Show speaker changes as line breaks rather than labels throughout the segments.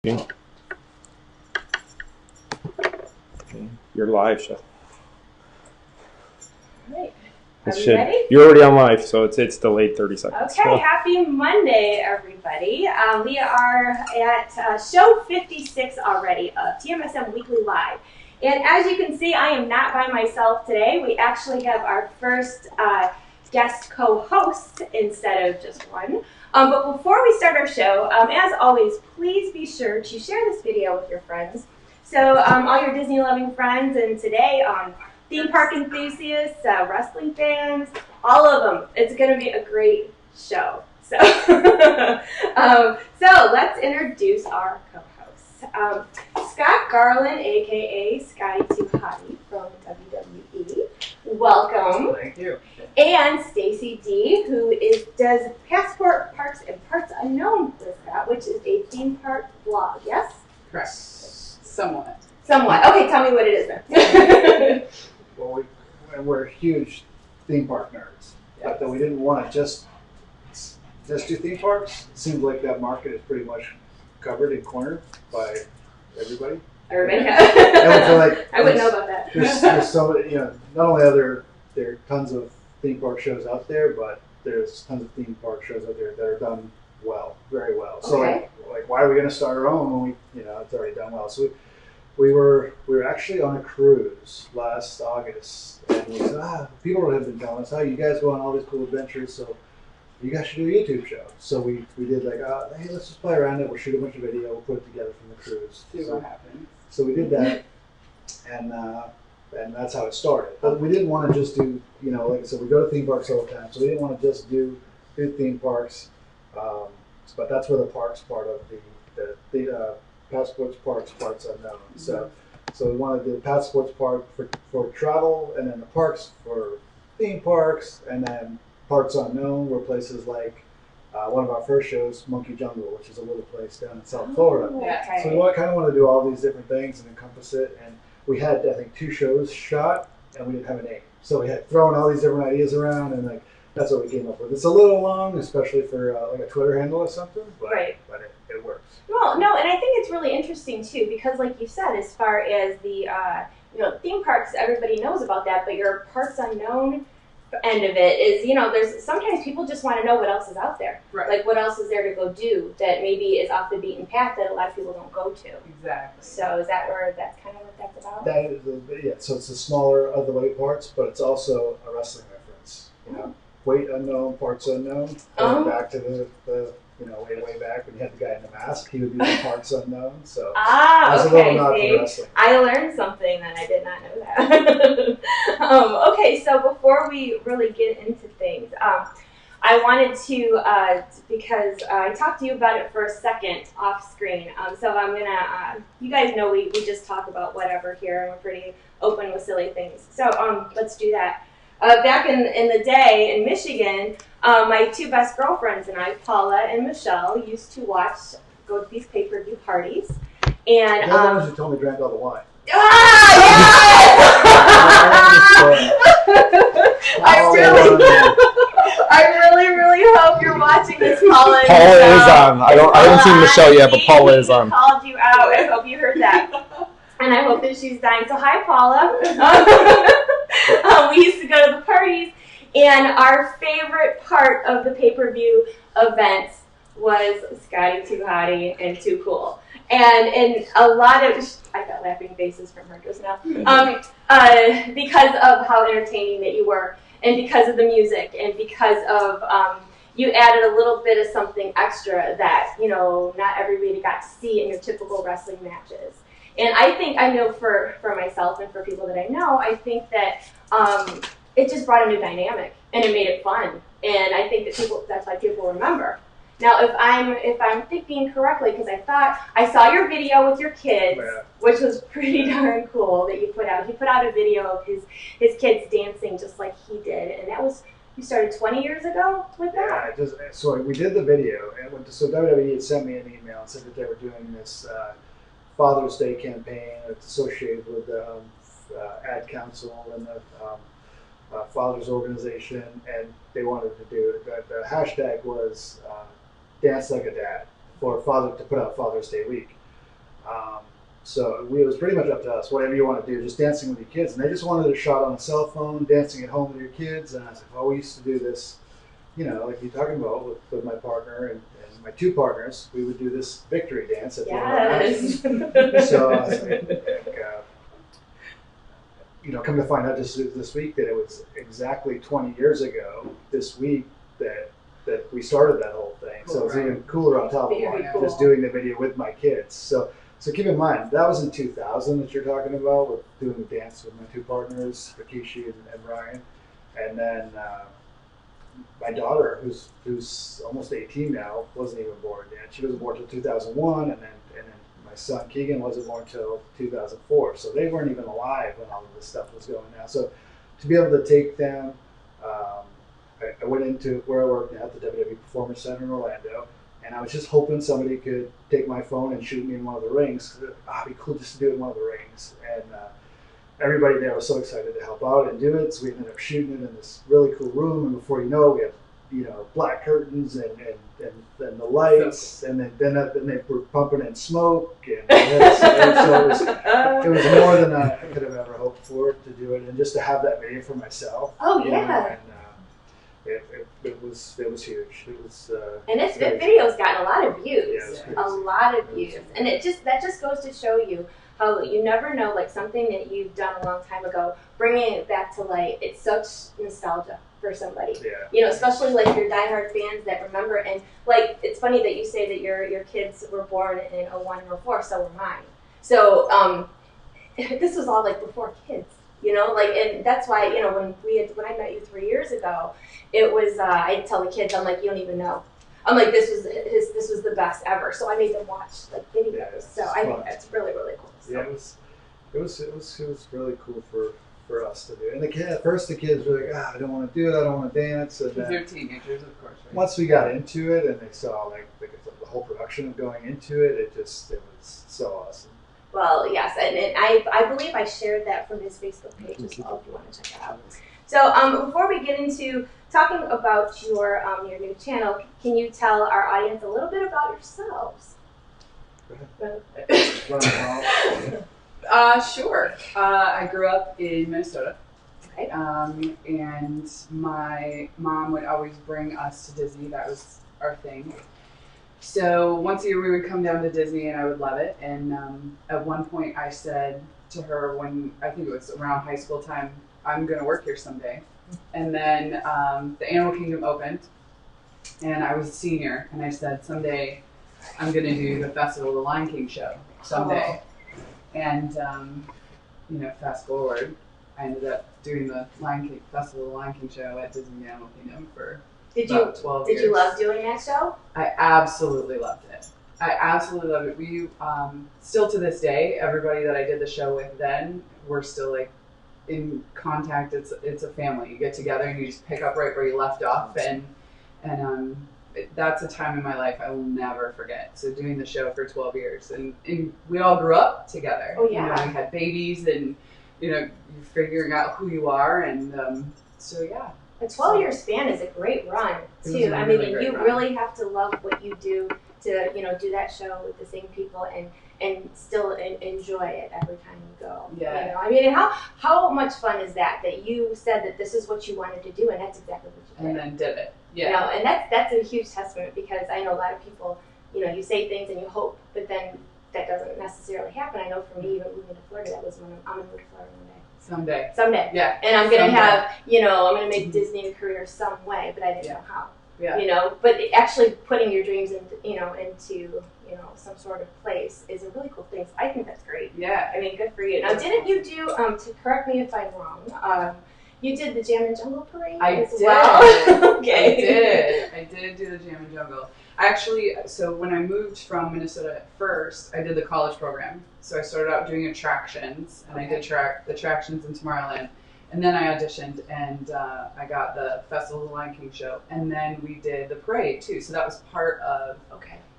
Okay. You're live, Chef.
All right. Are we ready?
You're already on live, so it's delayed 30 seconds.
Okay,
So.
happy Monday, everybody. We are at show 56 already of TMSM Weekly Live. And as you can see, I am not by myself today. We actually have our first guest co-host instead of just one. But before we start our show, as always, please be sure to share this video with your friends. So all your Disney-loving friends, and today theme park enthusiasts, wrestling fans, all of them. It's going to be a great show. So, so let's introduce our co-hosts. Scott Garland, a.k.a. Scotty Hotty from WWE. Welcome.
Thank you.
And Stacy Dee, who does Passport Parks and Parts Unknown with that, which is a theme park blog, yes?
Correct. Somewhat.
Somewhat. Okay, tell me what it is then.
Well, we're huge theme park nerds, but that we didn't want to just do theme parks. It seems like that market is pretty much covered and cornered by everybody.
Everybody
Like
I wouldn't know about that.
There's so, not only are there tons of theme park shows out there, but there's tons of theme park shows out there that are done well, very well. So
Okay.
like why are we going to start our own when it's already done well? So we were actually on a cruise last August, and we said, people have been telling us, you guys go on all these cool adventures, so you guys should do a YouTube show. So we did hey, let's just play around it. We'll shoot a bunch of video. We'll put it together from the cruise.
See what happens.
So we did that, and that's how it started. But we didn't want to just do, like I said, we go to theme parks all the time. So we didn't want to just do theme parks. But that's where the parks part of the Passports Parks Parts Unknown. So we wanted the Passports Park for travel, and then the parks for theme parks, and then Parts Unknown were places like one of our first shows, Monkey Jungle, which is a little place down in South Florida.
Okay.
So we kind of want to do all these different things and encompass it. And we had, I think, 2 shows shot, and we didn't have a name. So we had thrown all these different ideas around, and that's what we came up with. It's a little long, especially for like a Twitter handle or something, but it works.
Well, no, and I think it's really interesting too, because like you said, as far as the theme parks, everybody knows about that, but your Parts Unknown end of it is, there's sometimes people just want to know what else is out there.
Right.
Like what else is there to go do that maybe is off the beaten path that a lot of people don't go to.
Exactly.
So is that where that's kind of what that's about?
That is, so it's the smaller of the weight parts, but it's also a wrestling reference. Weight unknown, parts unknown. Going back to the way back when you had the guy in the mask, he would be the parts unknown. So that's a little nod to wrestling.
I learned something that I did not know that. Okay, so before we really get into things, I wanted to, because I talked to you about it for a second off screen, so I'm gonna, you guys know we just talk about whatever here, and we're pretty open with silly things. So let's do that. Back in the day in Michigan, my 2 best girlfriends and I, Paula and Michele, used to go to these pay-per-view parties. And
the other ones who told me drank all the wine.
I really hope you're watching this, Paula.
Paula is on. I haven't seen Michele yet, but Paula is on.
Called you out. I hope you heard that. And I hope that she's dying. So hi, Paula. We used to go to the parties, and our favorite part of the pay-per-view events was Scotty Too Hotty and Too Cool. And a lot of, I got laughing faces from her just now, because of how entertaining that you were, and because of the music, and because of, you added a little bit of something extra that, not everybody got to see in your typical wrestling matches. And I know for myself and for people that I know, I think that it just brought a new dynamic, and it made it fun. And I think that that's why people remember. Now, if I'm thinking correctly, because I saw your video with your kids, which was pretty darn cool that you put out. He put out a video of his kids dancing just like he did, and that was, you started 20 years ago with that?
Yeah, so we did the video, and so WWE had sent me an email and said that they were doing this Father's Day campaign. It's associated with the Ad Council and the Father's Organization, and they wanted to do it. The hashtag was Dance Like a Dad, to put out Father's Day week. So it was pretty much up to us. Whatever you want to do, just dancing with your kids. And they just wanted a shot on a cell phone, dancing at home with your kids. And I was like, well, we used to do this, like you're talking about with my partner and my two partners. We would do this victory dance at the end of the match. So I was like, come to find out just this week that it was exactly 20 years ago this week that we started that whole thing. Cool, so it's even cooler on top of just doing the video with my kids. So keep in mind, that was in 2000 that you're talking about, with doing the dance with my two partners, Rikishi and Ryan. And then my daughter, who's almost 18 now, wasn't even born yet. She wasn't born until 2001, and then my son Keegan wasn't born until 2004. So they weren't even alive when all of this stuff was going on. So to be able to take them, I went into where I work now at the WWE Performance Center in Orlando. And I was just hoping somebody could take my phone and shoot me in one of the rings. It'd be cool just to do it in one of the rings. And everybody there was so excited to help out and do it. So we ended up shooting it in this really cool room. And before you know it, we had black curtains and then the lights. And then they were pumping in smoke. And it was more than I could have ever hoped for to do it. And just to have that video for myself.
Oh, yeah.
It was huge. It was,
and this video's gotten a lot of views,
yeah,
a lot of views, and that just goes to show you how you never know, like something that you've done a long time ago, bringing it back to light. It's such nostalgia for somebody, especially like your diehard fans that remember. And like, it's funny that you say that your kids were born in 01 and 04, so were mine. So this was all like before kids. And that's why, when I met you 3 years ago, it was, I'd tell the kids, I'm like, you don't even know. I'm like, this was the best ever. So I made them watch like videos. Yeah, so I think that's really, really cool. So.
Yeah, it was really cool for us to do. And at first the kids were like, I don't want to do it. I don't want to dance. And
they're teenagers, of course, right?
Once we got into it and they saw like the whole production of going into it, it was so awesome.
Well, yes, and I believe I shared that from his Facebook page as well, if you want to check that out. So before we get into talking about your new channel, can you tell our audience a little bit about yourselves?
Sure. I grew up in Minnesota.
Okay.
And my mom would always bring us to Disney. That was our thing. So once a year we would come down to Disney and I would love it. And at one point I said to her, when I think it was around high school time, I'm going to work here someday. And then the Animal Kingdom opened and I was a senior and I said, someday I'm going to do the Festival of the Lion King show someday. Oh. And, fast forward, I ended up doing the Festival of the Lion King show at Disney Animal Kingdom for about 12 years.
Did you love doing that show?
I absolutely loved it. I absolutely loved it. We, still to this day, everybody that I did the show with then, we're still like in contact. It's a family. You get together and you just pick up right where you left off. And that's a time in my life I will never forget. So doing the show for 12 years and we all grew up together.
Oh yeah.
We had babies and, you're figuring out who you are. And so yeah.
A 12-year span is a great run, too. I mean, you really have to love what you do to, do that show with the same people and still enjoy it every time you go.
Yeah.
I mean, how much fun is that you said that this is what you wanted to do, and that's exactly what you did.
And then did it. Yeah.
And that's a huge testament because I know a lot of people, you say things and you hope, but then that doesn't necessarily happen. I know for me, even moving to Florida, that was when I'm going to move to Florida one day. Someday. Yeah. And I'm going to have, I'm going to make Disney a career some way, but I didn't know how.
Yeah.
But actually putting your dreams into some sort of place is a really cool thing. So I think that's great.
Yeah.
I mean, good for you. Now, didn't you do, to correct me if I'm wrong, you did the Jam and Jungle Parade as well?
Okay. I did do the Jam and Jungle. So when I moved from Minnesota at first, I did the college program. So I started out doing attractions, and I did the attractions in Tomorrowland. And then I auditioned, and I got the Festival of the Lion King show. And then we did the parade, too. So that was part of,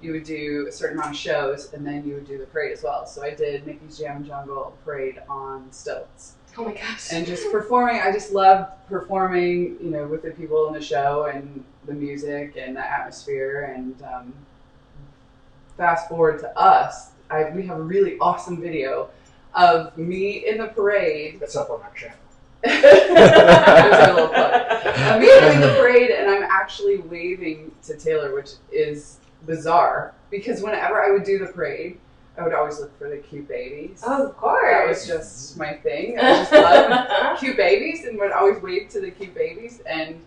you would do a certain amount of shows, and then you would do the parade as well. So I did Mickey's Jam and Jungle parade on stilts.
Oh my gosh.
And just performing, I just loved performing, with the people in the show and the music and the atmosphere. And fast forward to us, we have a really awesome video of me in the parade.
That's up on our channel.
There's our little plug. Me doing the parade, and I'm actually waving to Taylor, which is bizarre because whenever I would do the parade, I would always look for the cute babies.
Oh, of course.
That was just my thing. I just love cute babies and would always wave to the cute babies. And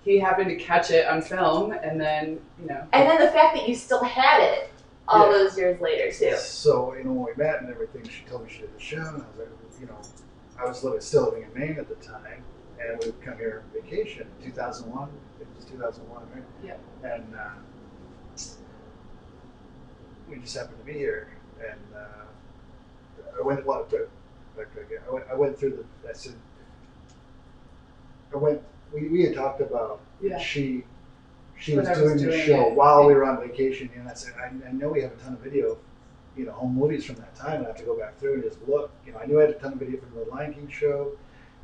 he happened to catch it on film, and then, you know.
And then the fact that you still had it all those years later, too.
So, you know, when we met and everything, she told me she did the show, and I was like, you know, I was still living in Maine at the time, and we would come here on vacation in 2001. It was 2001, right?
Yeah.
And we just happened to be here, and I went through the. I said, we had talked about she was doing the show while we were on vacation, and I said, I know we have a ton of video, you know, home movies from that time, and I have to go back through and just look. You know, I knew I had a ton of video from the Lion King show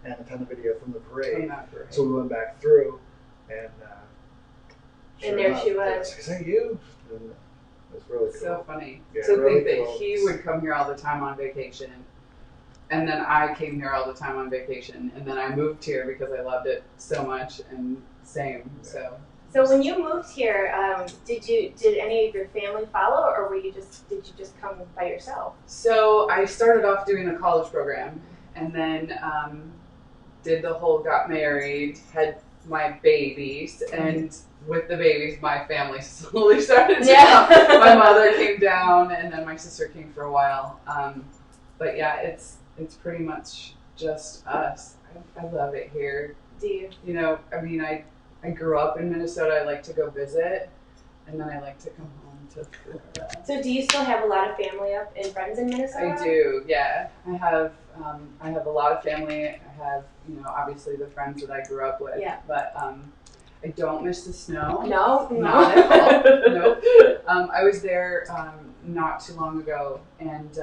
and a ton of video from the parade. So we went back through, and
and there she was.
Is that you? And it was really cool.
So funny
Yeah,
to
really
think
cool.
that he would come here all the time on vacation, and then I came here all the time on vacation, and then I moved here because I loved it so much, and same.
So when you moved here, did any of your family follow, or did you just come by yourself?
So I started off doing a college program, and then did the whole got married, had my babies, and with the babies, my family slowly started to come. My mother came down, and then my sister came for a while. But yeah, it's pretty much just us. I love it here.
Do you?
You know, I mean, I grew up in Minnesota. I like to go visit, and then I like to come home to Florida.
So do you still have a lot of family up and friends in Minnesota?
I do, yeah. I have a lot of family. I have, you know, obviously the friends that I grew up with.
Yeah.
But I don't miss the snow.
No?
Not at all. Nope. I was there not too long ago, and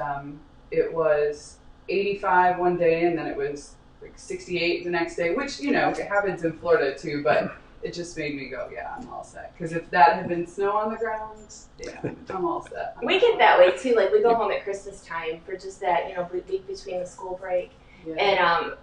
it was 85 one day, and then it was like 68 the next day, which, you know, it happens in Florida too, but it just made me go, yeah, I'm all set. Because if that had been snow on the ground, yeah, I'm all set.
We get that way too. Like we go home at Christmas time for just that, you know, week between the school break, and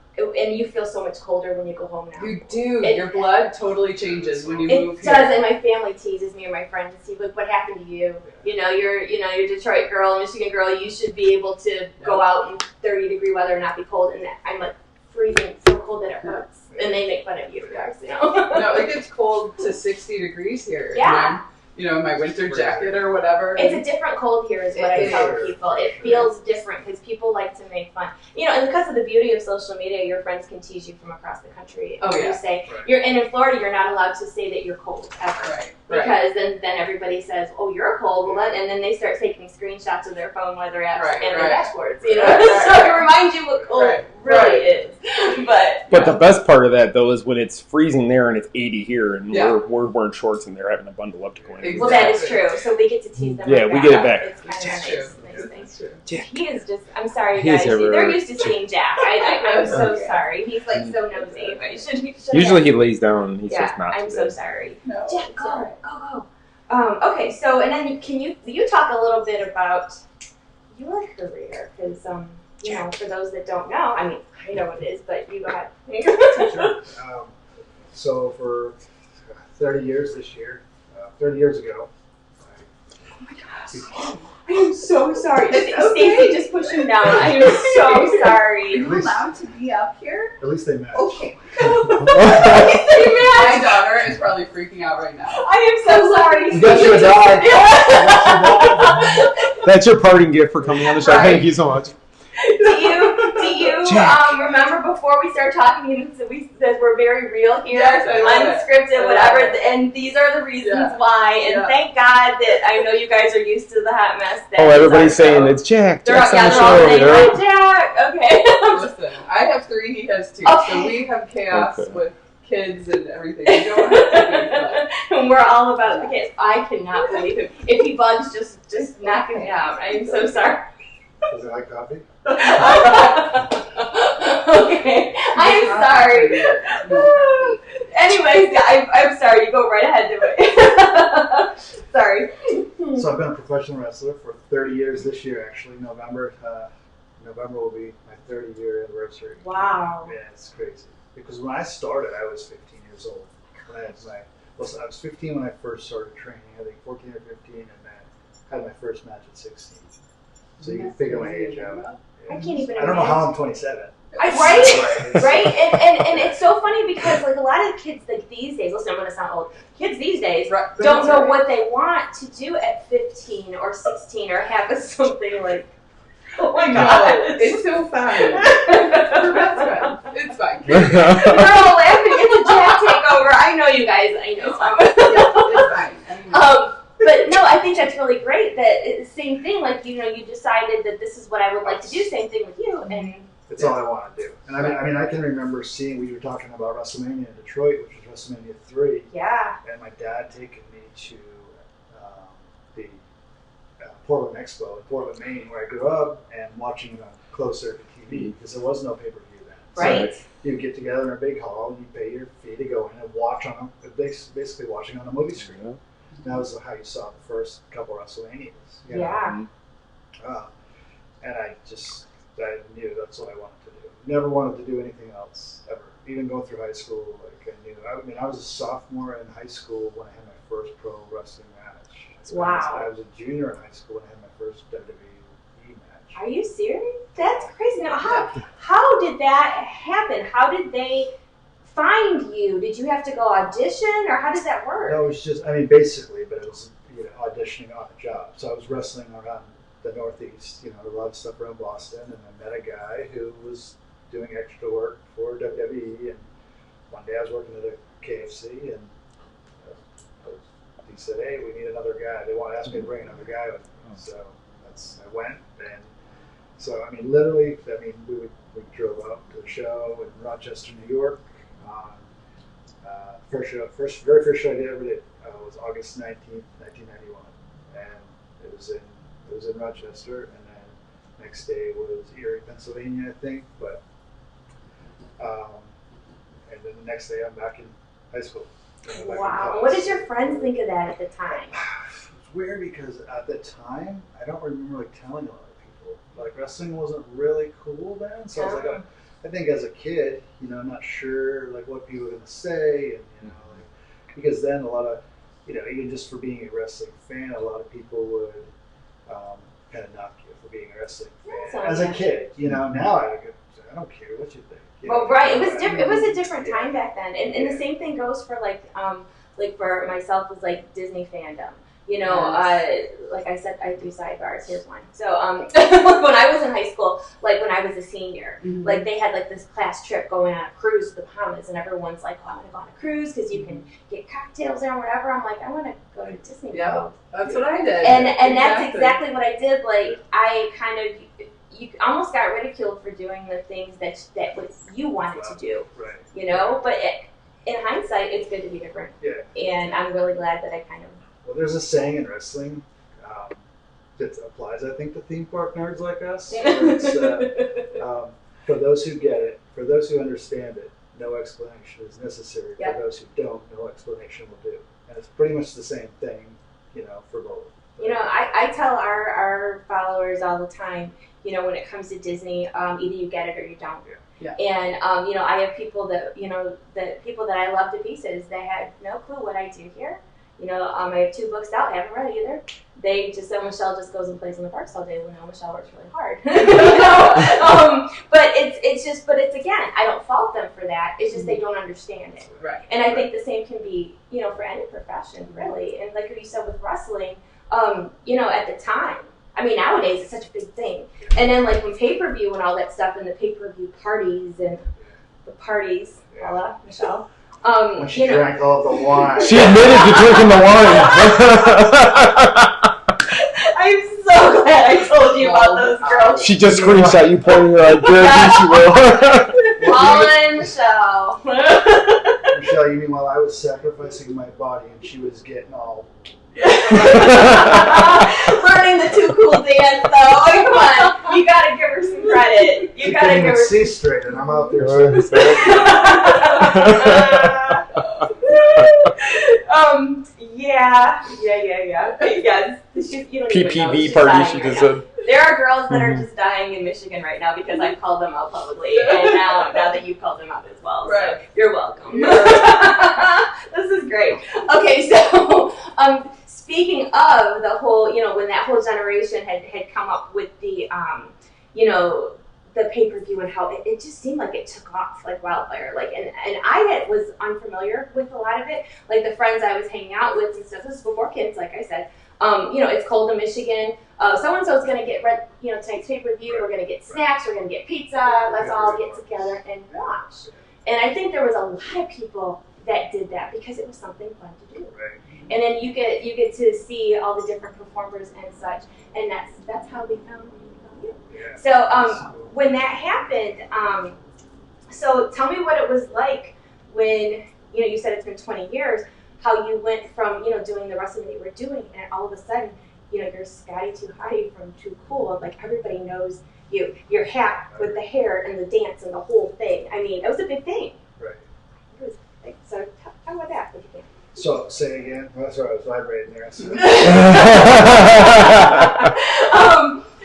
you feel so much colder when you go home now.
You do. Your blood totally changes when you move here.
It does, and my family teases me or my friends and see, look, what happened to you? You know, you're Detroit girl, Michigan girl. You should be able to go out in 30-degree weather and not be cold. And I'm like freezing, so cold that it hurts. And they make fun of you guys, you know.
No, it gets cold to 60 degrees here.
Yeah.
You know, my winter jacket or whatever.
It's a different cold here is what I tell people. It feels different because people like to make fun. You know, and because of the beauty of social media, your friends can tease you from across the country. And you say, in Florida, you're not allowed to say that you're cold ever.
Right.
Because then everybody says, oh, you're cold. Well, and then they start taking screenshots of their phone while they're at and their dashboards. You know, so it reminds you what cold really is.
But the best part of that though is when it's freezing there and it's 80 here, and we're wearing shorts and they're having to bundle up to go in.
Well, that is true. So we get to tease them.
Yeah, we get it back.
It's kind of nice.
Jack.
He is just. I'm sorry, guys. They're used to seeing Jack. I'm so sorry. He's like so nosy. But he should
Usually he lays down. He's just not.
I'm so sorry.
No,
Jack, go. Okay, so and then can you talk a little bit about your career? Because you know, for those that don't know, I mean, I know what it is, but you go ahead.
Sure. So for 30 years this year, 30 years ago.
Oh my gosh. I am so sorry. Stacy, just push him down. I am so sorry.
Are you allowed to be up here?
At least they match.
Okay.
My daughter is probably freaking out right now.
I am so sorry.
You got your dog. That's your parting gift for coming on the show.
Right.
Thank you so much.
Do you remember before we started talking, we said we're very real here, unscripted, whatever, and these are the reasons why, and thank God that I know you guys are used to the hot mess.
Everybody's saying it's Jack. Jack's on the show over
there. Hi, Jack. Okay.
Listen, I have 3, he has 2, so we have chaos with kids and everything. We don't have to be
and we're all about the kids. I cannot believe him. If he bugs, just knock him down. I am so sorry.
Does it like coffee?
Okay, I'm sorry. anyways, I'm sorry. You go right ahead, do it. Sorry.
So I've been a professional wrestler for 30 years this year, actually. November will be my 30-year anniversary.
Wow.
Yeah, it's crazy. Because when I started, I was 15 years old. I was 15 when I first started training. I think 14 or 15, and then had my first match at 16. So you can figure my age out.
I can't even.
I don't know how I'm 27.
Right? And it's so funny because like a lot of kids like these days, listen, I'm gonna sound old. Kids these days don't know what they want to do at 15 or 16 or have something like. Oh my God!
It's so fun. We're best friends. It's fine.
We're all laughing. It's a Jack takeover. I know you guys. I know.
It's fine.
But no, I think that's really great. That same thing. Like you decided that this is what I would like to do. Same thing with you. And
it's all I want to do. And I mean, I can remember seeing. We were talking about WrestleMania in Detroit, which was WrestleMania 3.
Yeah.
And my dad taking me to the Portland Expo in Portland, Maine, where I grew up, and watching it on closer to TV because there was no pay-per-view then.
Right.
So you'd get together in a big hall, and you pay your fee to go in and watch on basically watching on a movie screen.
Yeah.
That was how you saw the first couple WrestleManias.
Yeah.
And I knew that's what I wanted to do. Never wanted to do anything else ever. Even going through high school, like I knew. I mean, I was a sophomore in high school when I had my first pro wrestling match.
Wow.
I was a junior in high school when I had my first WWE match.
Are you serious? That's crazy. Now, how did that happen? How did they find you? Did you have to go audition, or how did that work?
No, it was just, basically, but it was auditioning on the job. So I was wrestling around the Northeast, a lot of stuff around Boston, and I met a guy who was doing extra work for WWE, and one day I was working at a KFC, and he said, "Hey, we need another guy." They want to ask me to bring another guy with me. So I went, and so literally, we drove up to the show in Rochester, New York. Very first show I ever did was August 19th, 1991, and it was in Rochester, and then next day was Erie, Pennsylvania, I think. But and then the next day I'm back in high school.
Wow. What did your friends think of that at the time?
It's weird because at the time, I don't remember telling a lot of people. Like wrestling wasn't really cool then, so I was like, I think as a kid, I'm not sure what people were gonna say, and because then a lot of, even just for being a wrestling fan, a lot of people would kind of knock you for being a wrestling fan as a kid. Now I don't care what you think.
Well, right. It was different. It was a different time back then, and the same thing goes for like for myself was like Disney fandom. Like I said, I do sidebars. Here's one. So when I was in high school, like when I was a senior, like they had like this class trip going on a cruise to the Bahamas, and everyone's like, "Oh, I'm gonna go on a cruise because you can get cocktails there or whatever." I'm like, I want to go to Disney World.
Yeah, that's what I did.
And that's exactly what I did. Like I kind of. You almost got ridiculed for doing the things that you wanted to do, right. But in hindsight, it's good to be different. Yeah. And I'm really glad that I kind of...
Well, there's a saying in wrestling that applies, I think, to theme park nerds like us. It's, for those who get it, for those who understand it, no explanation is necessary. Yep. For those who don't, no explanation will do. And it's pretty much the same thing, for both.
I tell our followers all the time, when it comes to Disney, either you get it or you don't.
Yeah.
And, I have people that, the people that I love to pieces, they had no clue what I do here. I have 2 books out, I haven't read either. They just said Michele just goes and plays in the parks all day. Well, no, Michele works really hard. But it's again, I don't fault them for that. It's just they don't understand it.
Right.
And I think the same can be, for any profession, really. And like you said with wrestling, at the time, nowadays it's such a big thing. And then like when pay-per-view and all that stuff and the pay-per-view parties and the parties, Paula, Michele.
When she drank all the wine.
She admitted to drinking the wine.
I'm so glad I told you about those girls.
She just screenshot you pointing her like, good, she will.
Paula and Michele.
Michele, you mean while I was sacrificing my body and she was getting all...
Learning the Too Cool dance, though. Come on, you gotta give her some credit. You gotta give her.
See straight, and I'm out there.
Yeah. Yes. You don't even know.
PPV party, she just said.
There are girls that are just dying in Michigan right now because I called them out publicly, and now that you've called them out as well, so you're welcome. This is great. Okay, so speaking of the whole, when that whole generation had come up with the, the pay-per-view and how it just seemed like it took off like wildfire. Like, and I was unfamiliar with a lot of it. Like the friends I was hanging out with and stuff. This was before kids, like I said. It's cold in Michigan. So-and-so is going to get tonight's pay-per-view. We're going to get snacks. We're going to get pizza. Let's all get together and watch. And I think there was a lot of people that did that because it was something fun to do.
Right.
And then you get to see all the different performers and such. And that's how we found you.
Yeah.
So when that happened, so tell me what it was like when, you said it's been 20 years, how you went from, doing the wrestling that you were doing, and all of a sudden, you're Scotty Too Hotty from Too Cool. Like, everybody knows you. Your hat with the hair and the dance and the whole thing. I mean, it was a big thing.
Right.
It was big. So talk about that if you can.
So, say again. Oh, sorry, I was vibrating there. So.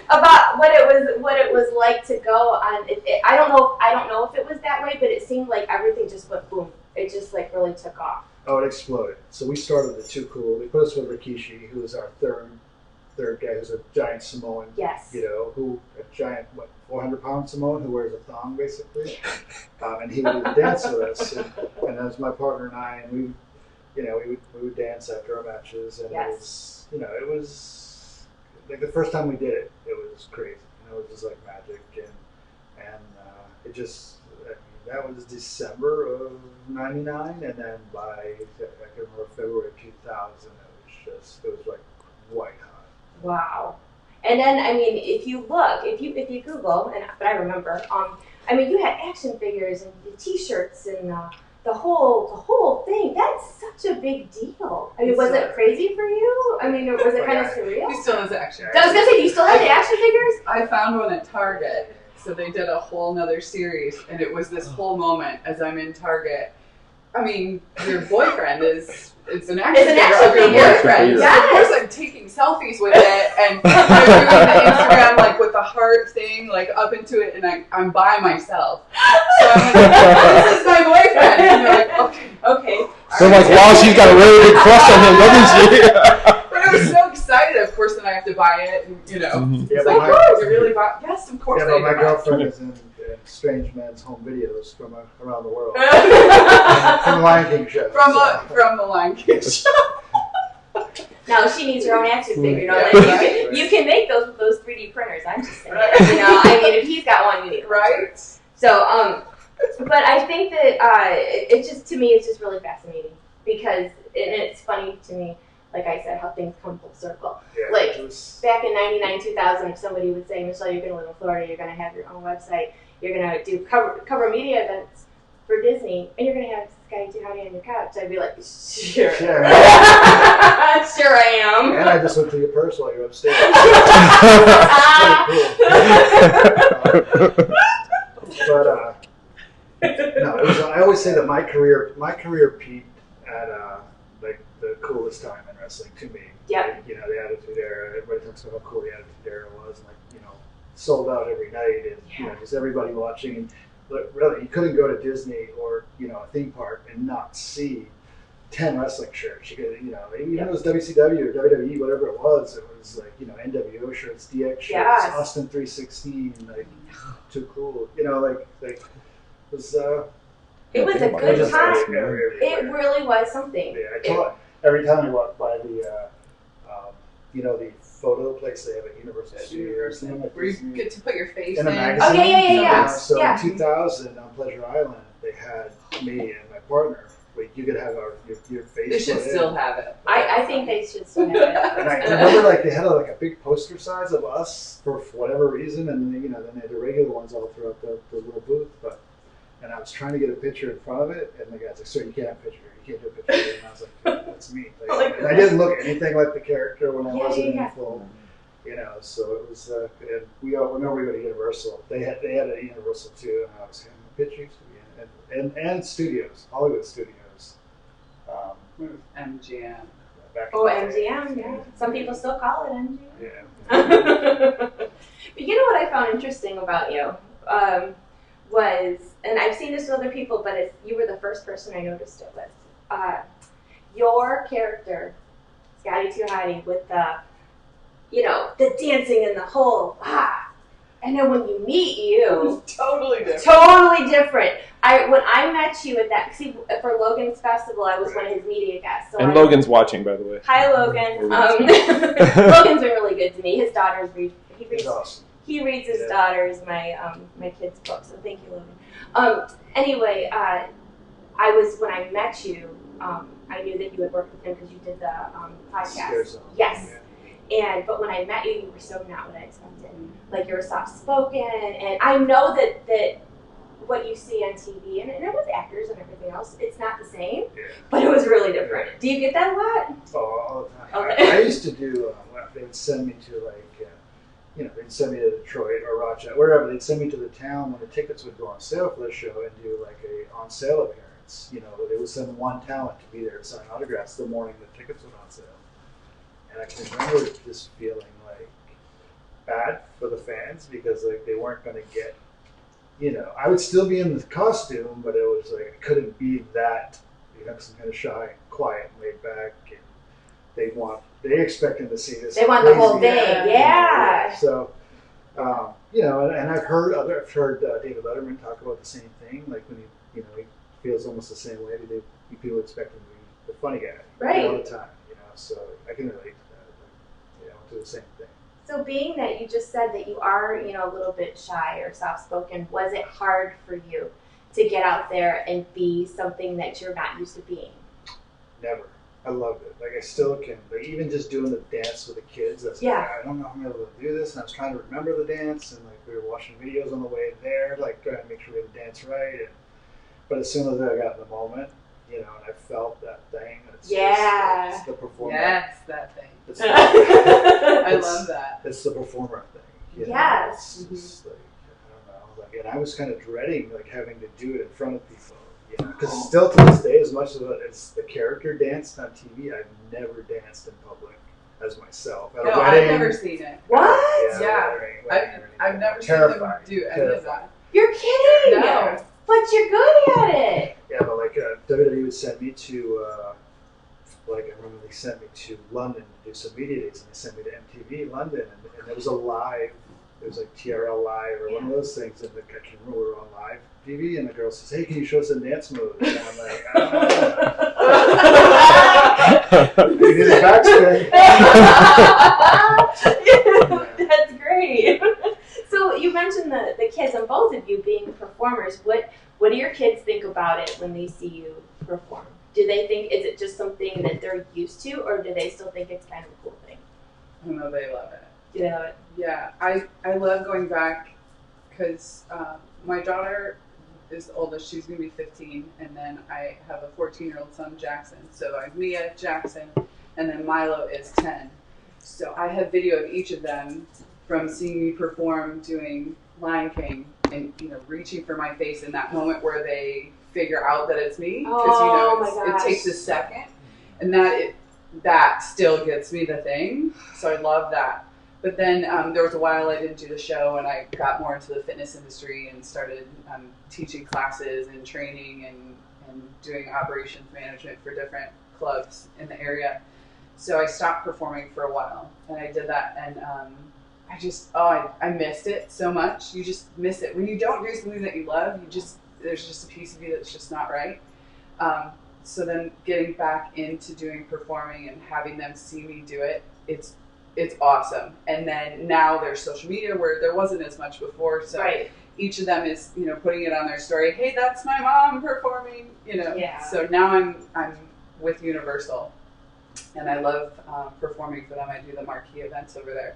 About what it was like to go on. I don't know if it was that way, but it seemed like everything just went boom. It just like really took off.
Oh, it exploded. So we started with Too Cool. They put us with Rikishi, who was our third guy, who's a giant Samoan.
Yes.
Who a giant 400-pound Samoan who wears a thong basically, and he would dance with us, and that was my partner and I, and we would dance after our matches, and
yes.
it was like the first time we did it, it was crazy. It was just like magic, and it just. That was December of '99, and then by I can remember February of 2000, it was like white hot.
Wow. And then if you look, if you Google, but I remember, you had action figures and the T-shirts and the whole thing. That's such a big deal. Was it crazy for you? Was it kind of surreal?
He still has action.
I was gonna say, do you still have the action figures?
I found one at Target. So they did a whole nother series, and it was this whole moment as I'm in Target. Your boyfriend it's an action figure of your boyfriend.
Yes.
So of course I'm taking selfies with it, and I'm doing the Instagram like with the heart thing like up into it, and I'm by myself. So I'm like, this is my boyfriend. And they're like, okay.
They're like, wow, she's got a really big crush on him, doesn't she?
But I was so excited. Of course, then I have to buy it, and
Yeah,
it's like, you really buy? Yes, of course.
Yeah, but my girlfriend is in Strange Man's home videos from around the world. From the Lion King show.
From the Lion King show.
No, she needs her own action figure. You can make those with those 3D printers. I'm just saying. If he's got one, you need one.
Right.
So, but I think that to me, it's just really fascinating because it's funny to me. Like I said, how things come full circle.
Yeah,
like back in '99, 2000, if somebody would say, "Michele, you're going to live in Florida. You're going to have your own website. You're going to do cover media events for Disney, and you're going to have Scotty Too Hotty on your couch." I'd be like, "Sure, sure I am."
And I just went through your purse while you're upstairs. No, I always say that my career peaked at the coolest time in wrestling to me.
Yeah.
The Attitude Era. Everybody talks about how cool the Attitude Era was, and sold out every night, and just everybody watching. And really, you couldn't go to Disney or a theme park and not see 10 wrestling shirts. You could, even if it was WCW or WWE, whatever it was like NWO shirts, DX shirts, Austin 316, like Too Cool. It was.
It was a good time. It really was something.
Yeah, every time I walk by the photo place they have at Universal Studios,
where you get to put your face
in
in
a magazine.
Oh yeah.
So in 2000 on Pleasure Island, they had me and my partner. You could have your face.
They should still have it.
I think they should still have it.
And I remember they had a big poster size of us for whatever reason, and then they had the regular ones all throughout the little booth, and I was trying to get a picture in front of it, and the guy's like, "Sir, you can't have a picture here. You can't do a picture here." And I was like, "That's me." And I didn't look anything like the character when I wasn't in full, So it was. And whenever we go to Universal, they had a Universal too, and I was having pictures and studios, Hollywood studios.
MGM.
Oh, MGM, yeah. Some people still call it MGM.
Yeah.
But you know what I found interesting about you was, and I've seen this with other people, but you were the first person I noticed it with. Your character, Scotty Hotty, with the dancing and the whole and then when you meet you,
Totally different.
Totally different. When I met you at that, see, for Logan's festival, I was one of his media guests. So
Logan's watching, by the way.
Hi, Logan. Logan's been really good to me. His daughters read.
Awesome.
He reads his daughters my kids' books. So thank you, Logan. Anyway, when I met you, I knew that you had worked with him because you did the podcast. Yes. But when I met you, you were so not what I expected. Like, you were soft-spoken, and I know that what you see on TV, and it was actors and everything else, it's not the same, but it was really different. Do you get that a lot?
Oh, all the time.
Okay.
I used to do, they would send me to, they'd send me to Detroit or Rochester, wherever. They'd send me to the town when the tickets would go on sale for the show and do, like, a on-sale appearance. They would send one talent to be there to sign autographs the morning the tickets went on sale. And I can remember just feeling bad for the fans because they weren't going to get, I would still be in the costume, but it was I couldn't be that, some kind of shy, quiet, and laid back. And they expected to see this.
They want the whole day, yeah.
So, and I've heard David Letterman talk about the same thing. Like when he feels almost the same way. People expect him to be the funny guy all the time. So I can relate to that. To the same thing.
So being that you just said that you are, a little bit shy or soft-spoken, was it hard for you to get out there and be something that you're not used to being?
Never. I loved it. I still can. Even just doing the dance with the kids, I don't know how I'm able to do this. And I was trying to remember the dance, and we were watching videos on the way there, trying to make sure we had the dance right. But as soon as I got in the moment, and I felt that thing. It's just the performer.
Yes, that thing. I love that.
It's the performer thing.
Yes.
It's just I don't know. And I was kind of dreading having to do it in front of people. Because still to this day, as much as the character danced on TV, I've never danced in public as myself. At a wedding,
I've never seen it.
What?
Yeah. I've never seen them do any of that.
You're kidding!
No.
But you're good at it.
Yeah, but WWE would send me to, I remember they sent me to London to do some media days, and they sent me to MTV London, and there was a live, it was like TRL Live or one of those things, and I can remember we were on live TV, and the girl says, "Hey, can you show us a dance move?" And I'm like, you did a backspin.
That's great. So you mentioned the kids, and both of you being performers. What do your kids think about it when they see you perform? Do they think, is it just something that they're used to, or do they still think it's kind of a cool thing?
I know they love it.
Do they love it?
Yeah, I love going back because my daughter is the oldest. She's going to be 15, and then I have a 14-year-old son, Jackson. So I have Mia, Jackson, and then Milo is 10. So I have video of each of them from seeing me perform doing Lion King and reaching for my face in that moment where they figure out that it's me because it takes a second, and that still gets me the thing. So I love that. But then there was a while I didn't do the show, and I got more into the fitness industry and started teaching classes and training and doing operations management for different clubs in the area. So I stopped performing for a while, and I did that, and I missed it so much. You just miss it when you don't do something that you love. There's just a piece of you that's just not right. So then getting back into doing performing and having them see me do it, it's awesome. And then now there's social media where there wasn't as much before. So each of them is putting it on their story. Hey, that's my mom performing.
Yeah.
So now I'm with Universal, and I love performing for them. I do the marquee events over there.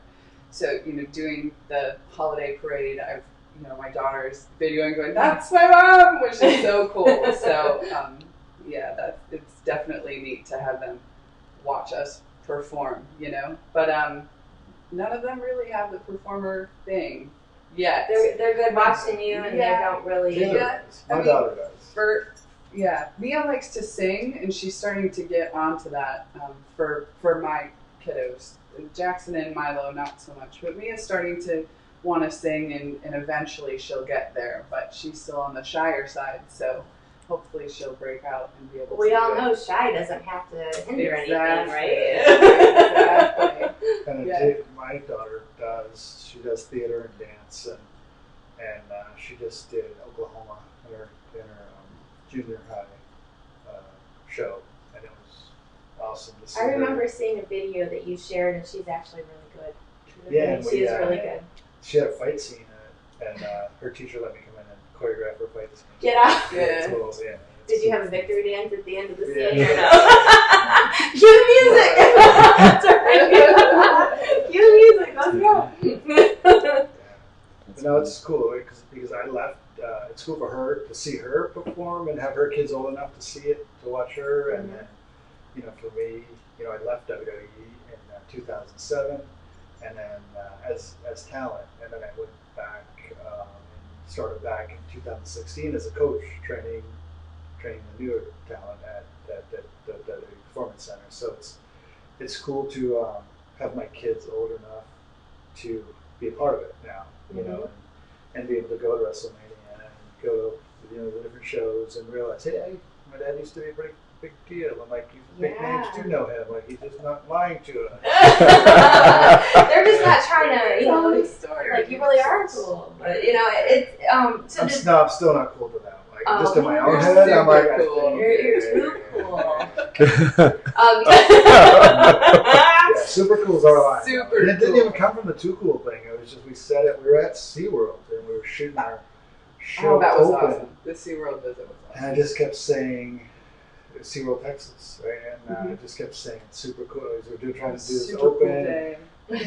So, doing the holiday parade, my daughter's videoing going, "That's my mom," which is so cool. So, it's definitely neat to have them watch us perform, But none of them really have the performer thing yet.
They're good watching you, and they don't really.
My daughter does.
Yeah, Mia likes to sing, and she's starting to get onto that for my kiddos. Jackson and Milo, not so much, but Mia's starting to want to sing, and eventually she'll get there. But she's still on the shyer side, so hopefully she'll break out and be able to.
We all know shy doesn't have to hinder anything, right?
Exactly.
And my daughter does. She does theater and dance, and she just did Oklahoma in her junior high show, and it was awesome to see.
I remember seeing a video that you shared, and she's actually really good.
Yeah,
she is really good.
She had a fight scene in it, and her teacher let me come in and choreograph her fight scene.
Get out.
Yeah.
Yeah.
Did you have a victory dance at the end of the scene
Yeah.
or no? Cue music! That's right. Cue music, let's go.
Yeah. But no, it's cool because I left. It's cool for her to see her perform and have her kids old enough to see it, to watch her. And then, for me, I left WWE in 2007, and then as talent, and then I went back and started back in 2016 as a coach, training the newer talent at the Performance Center. So it's cool to have my kids old enough to be a part of it now, and be able to go to WrestleMania and go to the different shows and realize, hey, my dad used to be a pretty big deal. I'm like, you big names do know him. Like, he's just not lying to us.
They're just not trying to, like, you really are cool. But it's
I'm still not cool to them. Like, just in my own head, I'm like,
cool.
You're too cool.
Yeah, super cool is our line.
Super
And it didn't
cool.
even come from the too cool thing. It was just we said it. We were at SeaWorld and we were shooting our show.
Oh, that was
open.
awesome. The SeaWorld visit was awesome.
And I just kept saying SeaWorld, Texas, right? And I just kept saying super cool. We were trying to do this
Super
open.
cool day.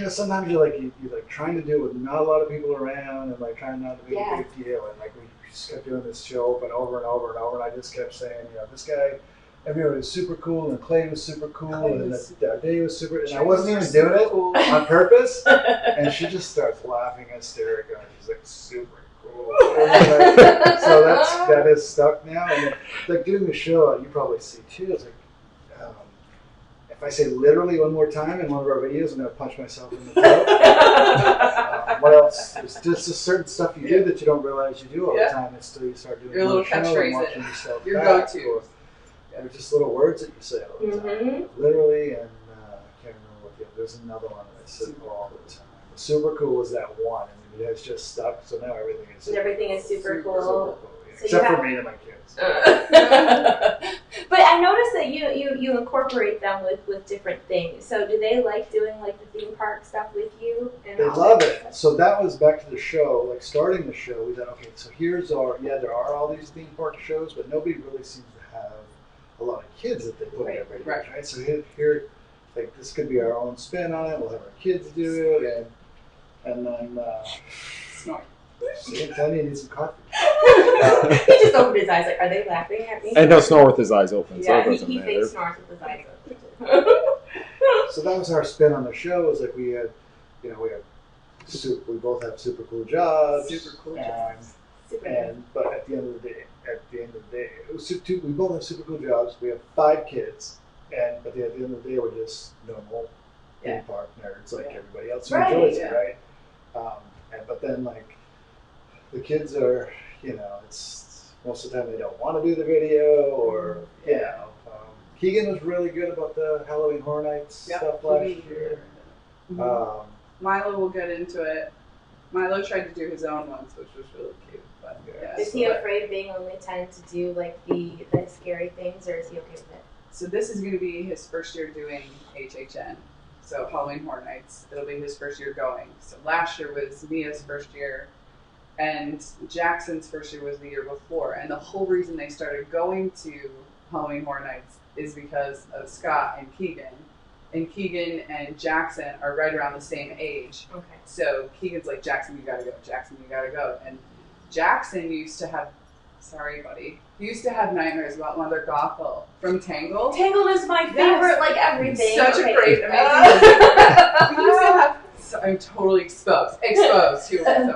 Sometimes you're like trying to do it with not a lot of people around and like trying not to make a big deal. And like we just kept doing this show open over and over and over. And I just kept saying, this guy, everybody was super cool, and Clay was super cool, and that day was super. And I wasn't even doing it on purpose. And she just starts laughing hysterically. She's like, super cool. So that is stuck now. And like doing the show, you probably see too. It's like, if I say literally one more time in one of our videos, I'm going to punch myself in the throat. What else? There's just a certain stuff you do that you don't realize you do all the time until you start doing
your little
catchphrase.
Your go-to.
They're just little words that you say all the time. Literally, and I can't remember what the other. There's another one that I say all the time. But super cool was that one, and it has just stuck. So now everything is.
Everything is super cool.
Cool, yeah.
So
Except for me and my kids.
But I noticed that you incorporate them with different things. So do they like doing like the theme park stuff with you? And
they love it. So that was back to the show. Like starting the show, we thought, okay, so here's there are all these theme park shows, but nobody really seems to have a lot of kids that they put in every day, right? So here, like this could be our own spin on it. We'll have our kids do it, and then
Snort.
see, tell me you need some coffee.
He just opened his eyes like, are they laughing at me?
And he'll snore with his eyes open.
Yeah,
so it
he
doesn't
thinks
matter.
snores with his eyes open.
So that was our spin on the show. Was like we had, we both have super cool jobs.
Super cool
jobs.
Super
But at the end of the day, it was we both have super cool jobs. We have 5 kids, but at the end of the day, we're just normal theme park nerds like everybody else who enjoys it, right? But then like the kids are, it's most of the time they don't want to do the video, or Keegan was really good about the Halloween Horror Nights stuff last year.
Milo will get into it. Milo tried to do his own ones, which was really cute. But
is he afraid of being only 10 to do like the scary things, or is he okay with it?
So this is going to be his first year doing HHN. So Halloween Horror Nights, it'll be his first year going. So last year was Mia's first year, and Jackson's first year was the year before. And the whole reason they started going to Halloween Horror Nights is because of Scott and Keegan. And Keegan and Jackson are right around the same age.
Okay.
So Keegan's like, Jackson, you gotta go. Jackson, you gotta go. And Jackson used to have, sorry, buddy, he used to have nightmares about Mother Gothel from Tangled.
Tangled is my favorite, like everything.
Such a great, amazing movie. He used to have, I'm totally exposed to him.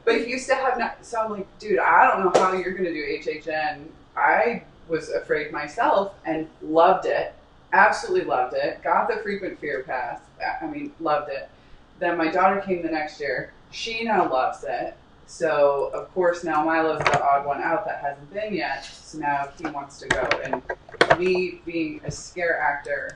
But he used to have, so I'm like, dude, I don't know how you're gonna do HHN. I was afraid myself and loved it. Absolutely loved it. Got the frequent fear pass. I mean, loved it. Then my daughter came the next year. She now loves it. So, of course, now Milo's the odd one out that hasn't been yet. So now he wants to go. And me being a scare actor,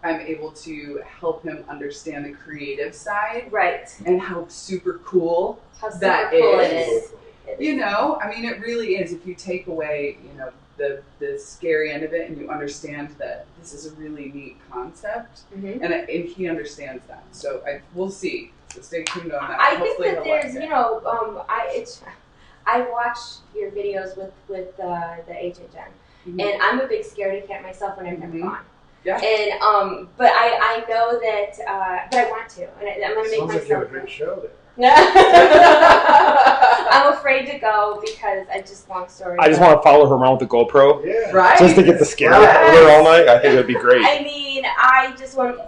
I'm able to help him understand the creative side.
Right.
And how super cool
That is.
It is. You know, I mean, it really is. If you take away, you know, the scary end of it, and you understand that this is a really neat concept, and he understands that. So we'll see. So stay tuned on that.
I think that there's, you know, I watch your videos with the HHN, and I'm a big scaredy cat myself when I've never gone.
Yeah.
And but I know that, but I want to, and I'm going to make
Sounds
myself.
like you have a great show there.
I'm afraid to go because long story.
I just want to follow her around with the GoPro.
Yeah.
Right.
Just to get the scare there all night. I think it would be great.
I mean,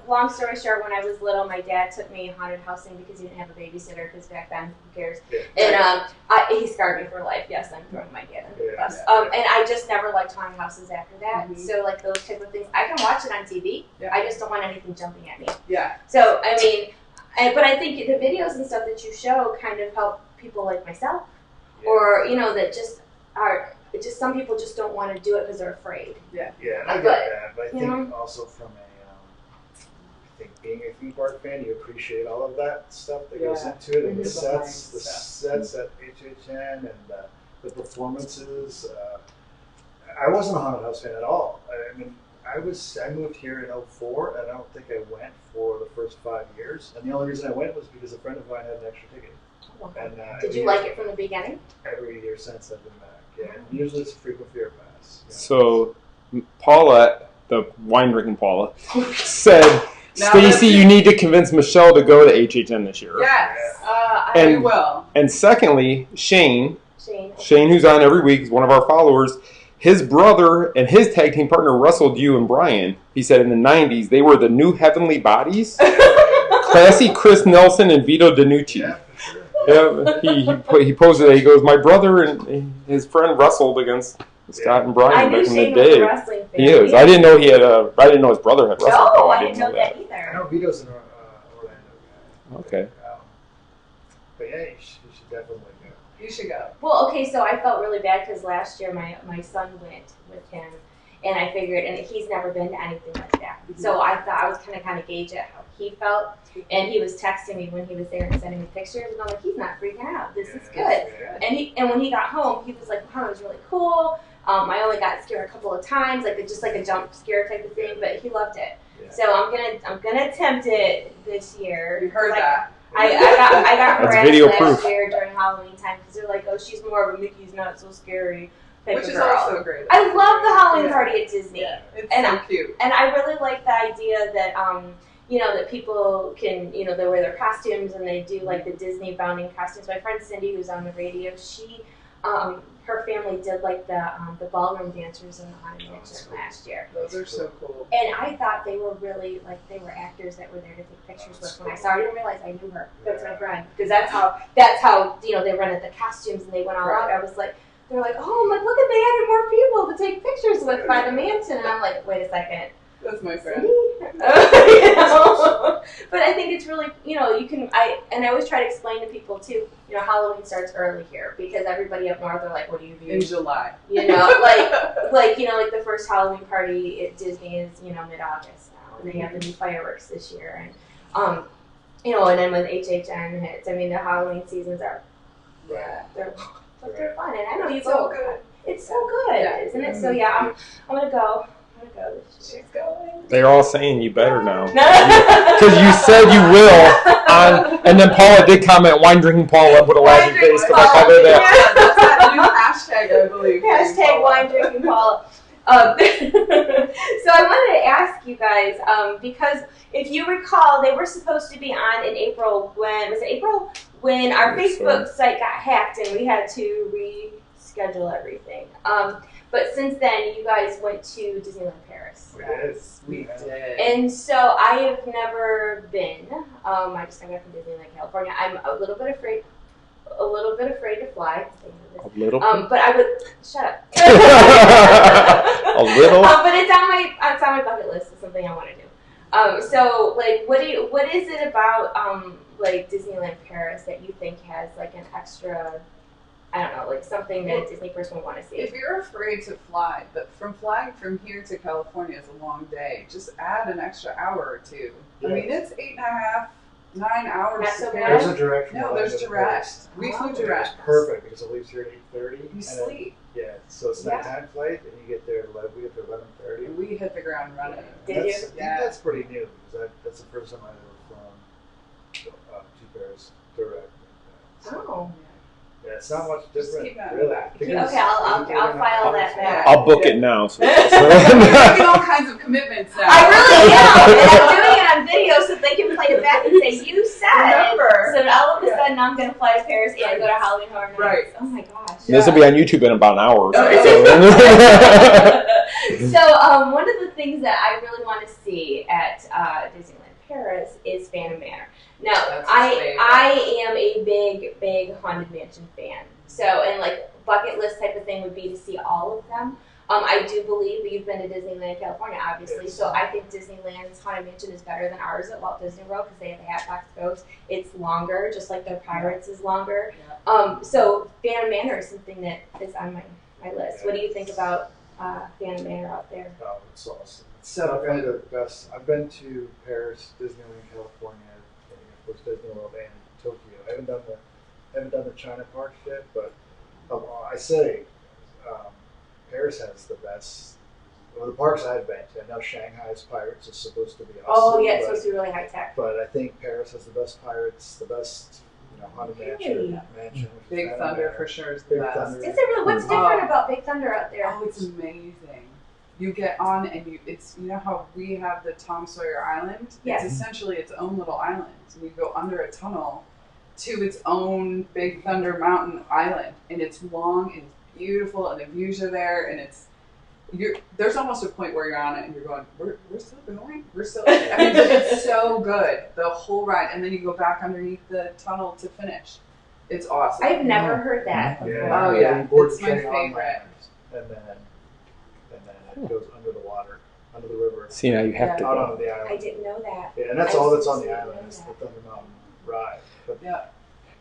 long story short, when I was little, my dad took me haunted housing because he didn't have a babysitter, because back then, who cares?
Yeah.
And he scarred me for life. Yes, I'm throwing my dad under the bus. And I just never liked haunted houses after that. So, like, those type of things, I can watch it on TV.
Yeah.
I just don't want anything jumping at me.
Yeah.
So, I mean, but I think the videos and stuff that you show kind of help people like myself, or, you know, that just are, some people just don't want to do it because they're afraid.
Yeah, I get that. But I think also from I think being a theme park fan, you appreciate all of that stuff that goes into it, and the sets at HHN, and the performances. I wasn't a haunted house fan at all. I mean, I moved here in 2004, and I don't think I went for the first 5 years. And the only reason I went was because a friend of mine had an extra ticket. And,
did you like it from the beginning?
Every year since I've been back, yeah. And usually it's a frequent fear pass. You know?
So, Paula, the wine drinking Paula, said, Stacy, you need to convince Michele to go to HHN this year.
Yes, I will.
And secondly, Shane, who's on every week, is one of our followers. His brother and his tag team partner wrestled you and Brian. He said in the 90s they were the new heavenly bodies. Classy Chris Nelson and Vito DiNucci.
Yeah, for sure.
Yeah, he posted it. He goes, my brother and his friend wrestled against Scott and Brian back in the day.
Wrestling fan.
He is. I didn't know I didn't know his brother had wrestled.
No, I didn't know that either.
I know Vito's an Orlando guy.
Okay.
But yeah, you should definitely go.
You should go.
Well, okay, so I felt really bad because last year my son went with him, and I figured, and he's never been to anything like that. So I thought I was kind of gauge at how he felt, and he was texting me when he was there and sending me pictures, and I'm like, he's not freaking out. This is good. And when he got home, he was like, wow, it was really cool. I only got scared a couple of times, just like a jump scare type of thing, but he loved it. Yeah. So I'm gonna attempt it this year.
You heard that.
I got harassed last year during Halloween time because they're like, oh, she's more of a Mickey's not so scary type
Which
of
is
girl.
also great.
I love the Halloween party at Disney.
Yeah, it's so cute.
And I really like the idea that you know, that people can, you know, they wear their costumes and they do like the Disney bounding costumes. My friend Cindy, who's on the radio, she her family did like the ballroom dancers in the Haunted Mansion last year.
Those are so cool.
And I thought they were really, they were actors that were there to take pictures with. When I saw her, I didn't realize I knew her. That's my friend. Because that's how, you know, they rented the costumes and they went all out. I was like, they're like, oh, look at, they added more people to take pictures with by the mansion. And I'm like, wait a second.
That's my friend.
You know? But I think it's really, you know, I always try to explain to people too, you know, Halloween starts early here because everybody up north are like, what do you do?
In July.
You know, you know, like the first Halloween party at Disney is, you know, mid-August now, and they have the new fireworks this year. And, you know, and then when HHN hits, I mean, the Halloween seasons are, they're fun. And I know you go.
Good.
It's so good, isn't it? So yeah, I'm gonna go.
She's going.
They're all saying you better now. Because you said you will. And then Paula did comment, wine drinking Paula, put a laughing face because I called her that.
Yeah, that's that new hashtag, I believe.
Hashtag wine drinking Paula. So I wanted to ask you guys, because if you recall, they were supposed to be on in April when our Facebook site got hacked and we had to reschedule everything. But since then, you guys went to Disneyland Paris.
We did.
And so I have never been. I just got back from Disneyland California. I'm a little bit afraid a little bit afraid to fly.
A little.
But I would shut up.
A little.
But it's on my bucket list. It's something I want to do. So like, what is it about like Disneyland Paris that you think has like an extra, I don't know, like something that a Disney person would want to see?
If you're afraid to fly, but flying from here to California is a long day. Just add an extra hour or two.
Yeah.
I mean, it's 8.5, 9 hours.
Not so
to
bad.
Paris.
There's a direct.
No, there's direct. We flew direct.
It's perfect because it leaves here at 8:30.
You sleep.
Yeah, so it's nighttime flight, and you get there at 11. We get there at 11:30.
And we hit the ground running.
Did you?
I think that's pretty new because that's the first time I've ever flown to Paris direct.
Oh.
Yeah, it's not much
Just
different,
keep that in
really.
the back.
Okay, I'll file that back.
I'll book it now. So
I'm making all kinds of commitments now.
I really am, and I'm doing it on video so they can play it back and say, you said.
Remember.
So all of a sudden I'm going to fly to Paris and go to Halloween Horror Nights.
Right.
Oh my gosh.
this will be on YouTube in about an hour. Or so.
So one of the things that I really want to see at Disneyland Paris is Phantom Manor. Now,
That's his
I am a big Haunted Mansion fan. So, and like bucket list type of thing would be to see all of them. I do believe that you've been to Disneyland, California, obviously.
Yes.
So I think Disneyland's Haunted Mansion is better than ours at Walt Disney World because they have the Hatbox Ghost. It's longer, just like their Pirates is longer. So Phantom Manor is something that is on my list. What do you think about Phantom Manor out there?
Oh, it's awesome.
So
I've been to the best. I've been to Paris, Disneyland, California, and of course Disney World and Tokyo. I haven't done the China parks yet, but I say Paris has the best. Well, the parks I've been to. I know Shanghai's Pirates is supposed to be awesome.
Oh yeah, it's supposed to be really high tech.
But I think Paris has the best Pirates, the best Haunted Mansion.
Big Thunder for sure is the
Big
best.
Thunder.
Is it really? What's different about Big Thunder out there?
Oh, it's amazing. You get on and you know how we have the Tom Sawyer Island?
Yes.
It's essentially its own little island. So you go under a tunnel to its own Big Thunder Mountain Island. And it's long and it's beautiful and the views are there and there's almost a point where you're on it and you're going, we're still going? We're still I mean, it's so good. The whole ride. And then you go back underneath the tunnel to finish. It's awesome.
I've never heard that.
Yeah.
Oh yeah.
You board
It's
the
my
train on
favorite.
land, and then it goes under the water, under the river,
See, now you have to
out
go.
onto the island.
I didn't know that.
Yeah, and that's all that's on the island is the Thunder Mountain ride. But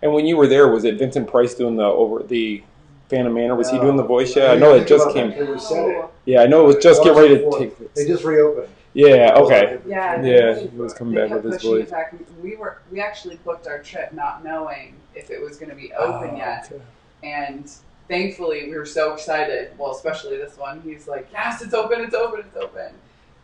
And when you were there, was it Vincent Price doing the Phantom Manor? Was he doing the voice? Yeah, I know it just came.
They reset it.
Yeah, I know it was just getting ready to take.
They just reopened.
Yeah. Okay.
Yeah.
Yeah, he was coming
They
back
kept
with his
pushing
voice.
it back. We actually booked our trip not knowing if it was going to be open yet,
Okay.
and thankfully we were so excited. Well, especially this one. He's like, "Yes, it's open! It's open! It's open!"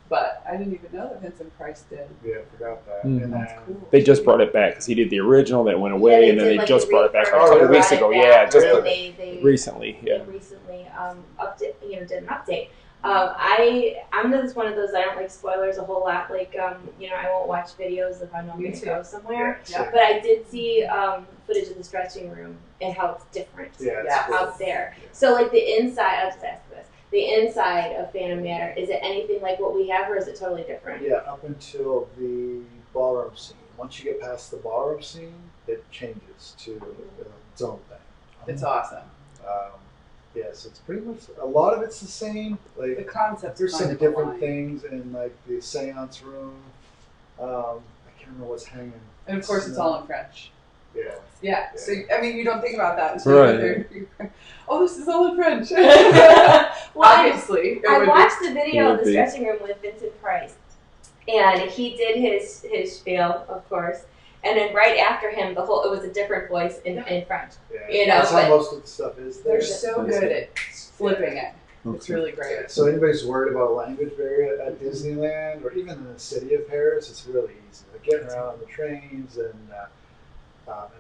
But I didn't even know that Vincent Price did.
Yeah, I forgot that.
Mhm.
And
That's
then,
cool.
They just brought it back because he did the original that went away, and then they
did,
just
a
brought it back a
refurb.
couple
really?
weeks ago.
Brought it
Yeah,
back,
just
and they
recently. Yeah.
They recently did an update. I'm just one of those, I don't like spoilers a whole lot. Like, I won't watch videos if I know I'm
Me
going to
too.
go somewhere.
Yeah.
But I did see footage of the stretching room and how it's different
yeah,
Yeah.
it's
out there. So, like, the inside, I'll just ask this. The inside of Phantom Manor, is it anything like what we have, or is it totally different?
Yeah, up until the ballroom scene. Once you get past the ballroom scene, it changes to its own thing.
It's awesome.
Yes, it's pretty much a lot of it's the same.
The
Like
concept.
there's some different things in like the seance room. I can't remember what's hanging.
And of course, it's all in French.
Yeah.
Yeah. So I mean, you don't think about that.
Right.
Oh, this is all in French.
Well,
Obviously, it
I
would
watched the video
It
of
would
the
be.
stretching room with Vincent Price, and he did his spiel, of course, and then right after him, it was a different voice in French.
Yeah.
You know,
That's how
but-
most of the stuff is
be.
there.
They're so good at flipping it. It's really great.
Yeah, so anybody's worried about a language barrier at Disneyland or even in the city of Paris, it's really easy. Like getting around on the trains and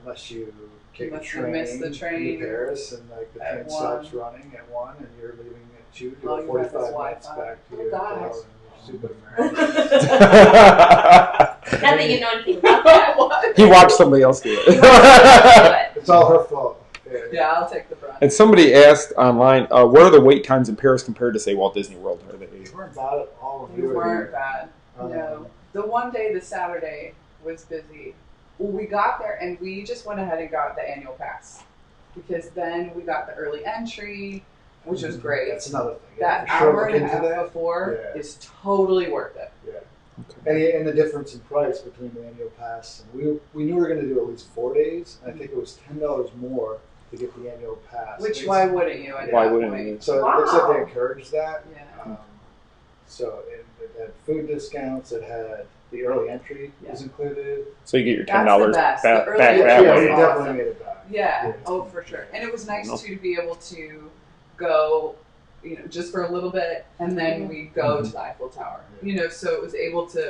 unless you take a
Unless you
train,
miss the train
to Paris and like the
at
train
1.
stops running at 1 and you're leaving at 2 to
All
go
you have is
45 minutes
Wi-Fi.
back to
Oh,
your
gosh.
hotel and you're stupid
Not
Americans.
that you know anything about that.
What?
He watched somebody else do it.
But
It's all her fault.
Yeah, I'll take the brunt.
And somebody asked online, what are the wait times in Paris compared to, say, Walt Disney World? Are they?
We weren't bad at all when
We
we were
weren't
here.
bad. No. The one day, the Saturday, was busy. Well, we got there and we just went ahead and got the annual pass because then we got the early entry, which was great.
That's another thing.
That
Yeah, for sure,
hour and a
look
half
into that.
before
Yeah.
is totally worth it.
Yeah.
Okay.
And the difference in price between the annual pass and we knew we were going to do at least 4 days. And I think it was $10 more to get the annual pass.
Which why wouldn't you? At
Why
that
wouldn't
point?
you?
So it looks like
Wow.
they encouraged that.
Yeah.
So it had food discounts. It had the early entry was included.
So you get your
That's
$10
the best.
back
The early
that
entry
Yeah,
way.
we
was
definitely
awesome.
made it back.
Yeah.
Yeah.
Oh, for sure. And it was nice
No.
too to be able to go, just for a little bit, and then we go to the Eiffel Tower. So it was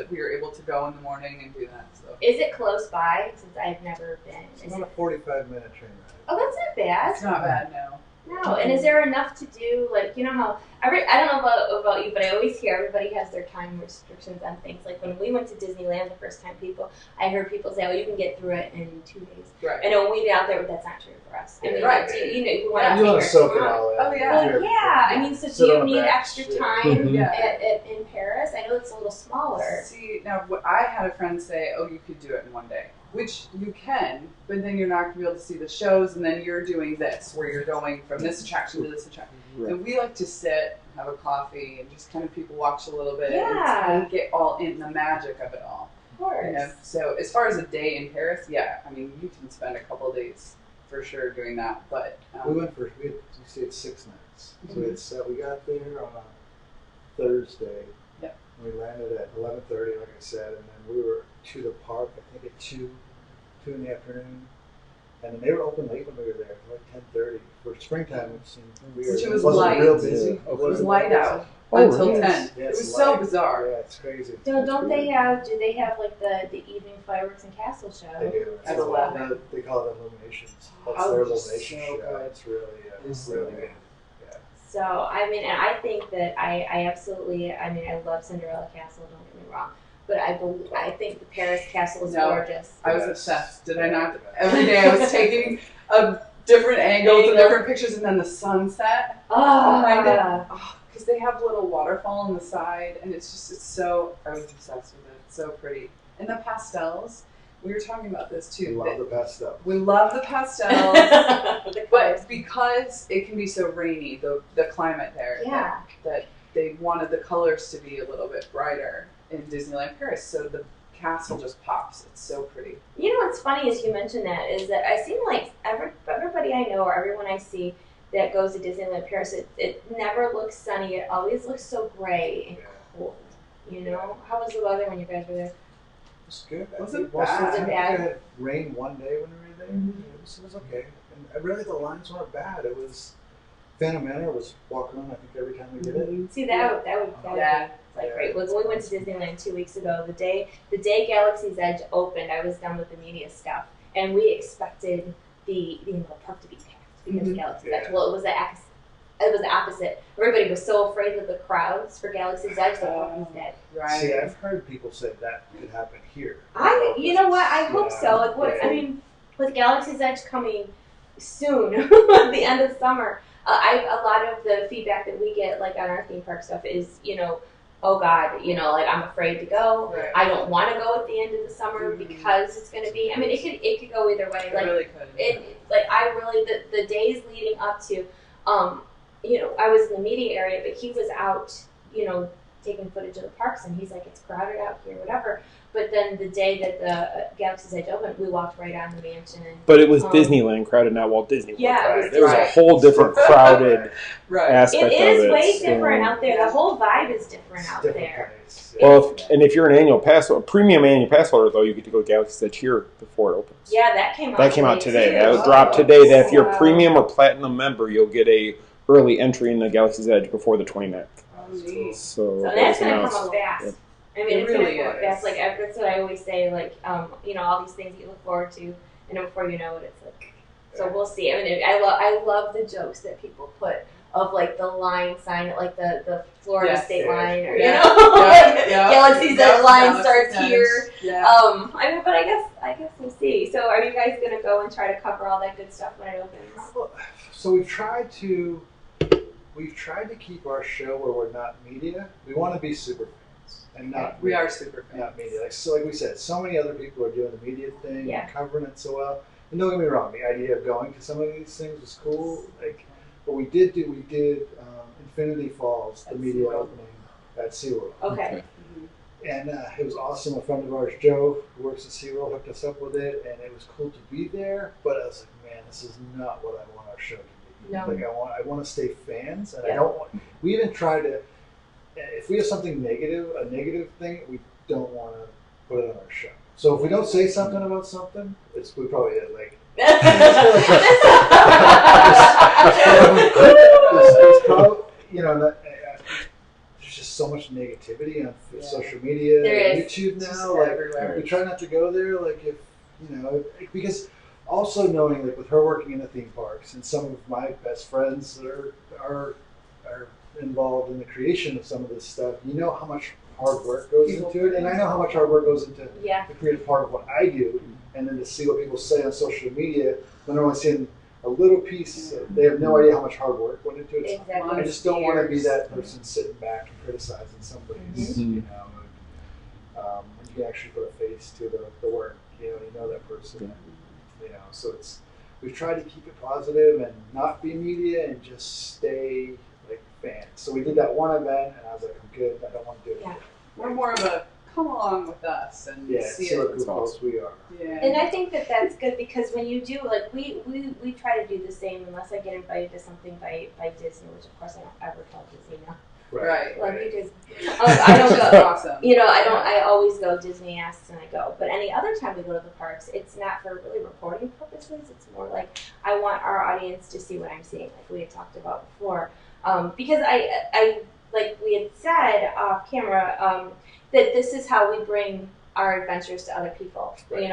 we were able to go in the morning and do that. So
Is it close by? Since I've never been.
It's
Is
about
it,
a 45-minute train ride.
oh, that's not bad.
it's not bad, no.
No, and is there enough to do? Like, you know how I don't know about you, but I always hear everybody has their time restrictions on things. Like when we went to Disneyland the first time, I heard people say, "Oh, you can get through it in 2 days."
Right.
I know when we get out there, but that's not true for us. I mean,
Right.
you want
Yeah,
to
You
take
want
your
to soak it
time.
all in.
Oh, yeah.
Well, yeah. I mean, so
Sit
do
on
you
the
need
bench,
extra
yeah.
time
Yeah.
in Paris? I know it's a little smaller.
See, now I had a friend say, "Oh, you could do it in 1 day," which you can, but then you're not going to be able to see the shows, and then you're doing this, where you're going from this attraction to this attraction.
Right.
And we like to sit, have a coffee, and just kind of people watch a little bit
Yeah.
and kind of get all in the magic of it all.
Of course.
So as far as a day in Paris, yeah, I mean, you can spend a couple of days for sure doing that, but
We stayed 6 nights. So we got there on a Thursday.
Yep.
We landed at 11:30, like I said, and then we were to the park, I think at 2 in the afternoon. And then they were open late when we were there, like 10:30. For springtime, it seemed weird.
Which it was
wasn't
light.
real busy.
Yeah.
it was light out
Oh,
until
really?
10.
Yeah,
It
it's
was so
light.
bizarre.
Yeah, it's crazy.
Do they have like the evening fireworks and castle show?
They do.
At 11.
They call it Illuminations. That's
Oh,
their
it's
illumination
so
show.
good.
It's really,
It's so
really
good.
good. Yeah.
So, I mean, and I think that I absolutely, I mean, I love Cinderella Castle, don't get me wrong, but I think the Paris Castle is
No.
gorgeous.
I was
Yes.
obsessed. Did I not? Every day I was taking different angles and different pictures, and then the sunset behind it.
Oh,
Because they have a little waterfall on the side, and it's so, I was obsessed with it. It's so pretty. And the pastels, we were talking about this
We
too.
love the pastel.
We love the pastels,
the colors.
but because it can be so rainy, the climate there,
Yeah.
that they wanted the colors to be a little bit brighter in Disneyland Paris, so the castle just pops. It's so pretty.
You know what's funny is you mentioned that is that I seem like everybody I know or everyone I see that goes to Disneyland Paris, it never looks sunny. It always looks so gray and cold. You know, how was the weather when you guys were there?
It was good.
Wasn't
Most of the
bad.
time,
Bad.
I had rain one day when we were there. It was okay. And really, the lines weren't bad. It was Phantom Manor was walking on, I think, every time we did it.
See that would
Yeah.
be like great. When we went to Disneyland 2 weeks ago, the day Galaxy's Edge opened, I was done with the media stuff, and we expected the park to be packed because of Galaxy's Edge.
Yeah.
Well, it was the opposite. Everybody was so afraid of the crowds for Galaxy's Edge, the park was dead.
Right.
See, I've heard people say that could happen here.
You know what? I hope
Yeah.
so. Like what?
Yeah.
I mean, with Galaxy's Edge coming soon, at the end of summer, a lot of the feedback that we get, like on our theme park stuff, is oh God, like I'm afraid to go.
Right.
I don't want to go at the end of the summer because it's going to be. I mean, it could go either way.
It
Like
really could.
I really the days leading up to, I was in the media area, but he was out, taking footage of the parks, and he's like, it's crowded out here, whatever. But then the day that the Galaxy's Edge opened, we walked right on the mansion. And,
But it was Disneyland crowded, not Walt Disney World
Yeah, it
crowded.
was
There was a
right.
whole different crowded
Right.
aspect
it
of
is
it.
way
so-
different out there. The whole vibe is different
It's
out
different
there.
place.
Well, if you're an annual pass, a premium annual pass holder, though, you get to go to Galaxy's Edge here before it opens.
Yeah, that came out.
That came out today.
too.
That was
Oh,
dropped today. That if you're a
wow.
premium or platinum member, you'll get a early entry in the Galaxy's Edge before the 29th.
Oh, neat.
So
So
that
that's
was
gonna
announced.
come up fast.
Yeah.
I mean,
It
it's
really
gonna come up
is.
fast. Like that's what I always say. Like, all these things you look forward to, and then before you know it, it's like. So we'll see. I mean, I love the jokes that people put of like the line sign at like the Florida
Yes.
State
Yeah.
line, or
Yeah.
like
Yeah.
Galaxy's Edge line starts
Galaxy's
here.
Edge. Yeah.
I mean, but I guess we'll see. So, are you guys gonna go and try to cover all that good stuff when it opens?
So we've tried to keep our show where we're not media. We want to be super fans. and not
We are super fans.
not media. Like we said, so many other people are doing the media thing
Yeah.
and covering it so well. And don't get me wrong, the idea of going to some of these things was cool. Like, but we did Infinity Falls, the
At
media
SeaWorld.
opening at SeaWorld.
Okay.
And it was awesome. A friend of ours, Joe, who works at SeaWorld, hooked us up with it, and it was cool to be there. But I was like, man, this is not what I want our show to be.
No.
Like, I want to stay fans, and I
Yeah.
don't want. We even try to. If we have something negative, a negative thing, we don't want to put it on our show. So if we don't say something about something, we probably like. It's probably, there's just so much negativity on social media,
There
and
is.
YouTube
Just
now. Like,
everywhere.
we try not to go there. Like, because also knowing, like, with her working in the theme parks, and some of my best friends that are involved in the creation of some of this stuff, you know how much hard work goes into it, and I know how much hard work goes into
Yeah.
the creative part of what I do, and then to see what people say on social media when they're only seeing a little piece, they have no idea how much hard work went into it.
Exactly.
I just don't want to be that person sitting back and criticizing somebody's,
Mhm.
when you can actually put a face to the work, you know that person, so we've tried to keep it positive and not be media and just stay like fans. So we did that one event, and I was like, I'm good. I don't want to do it.
Yeah.
again.
We're more of a come along with us and
Yeah,
see
see
it.
what close we are.
Yeah.
And I think that's good because when you do, like, we try to do the same unless I get invited to something by Disney, which of course I don't ever tell Disney now.
Right.
Like, you just, I don't go.
Awesome.
I always go. Disney asks and I go. But any other time we go to the parks, it's not for really reporting purposes. It's more like I want our audience to see what I'm seeing, like we had talked about before. Because I like we had said off camera, that this is how we bring our adventures to other people.
Right.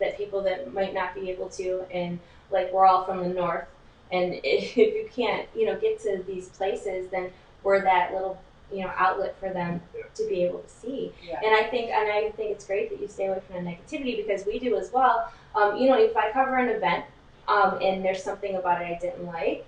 That people that might not be able to, and like we're all from the north, and if you can't, get to these places, then we're that little, outlet for them to be able to see.
Yeah.
And I think it's great that you stay away from the negativity because we do as well. If I cover an event, and there's something about it I didn't like,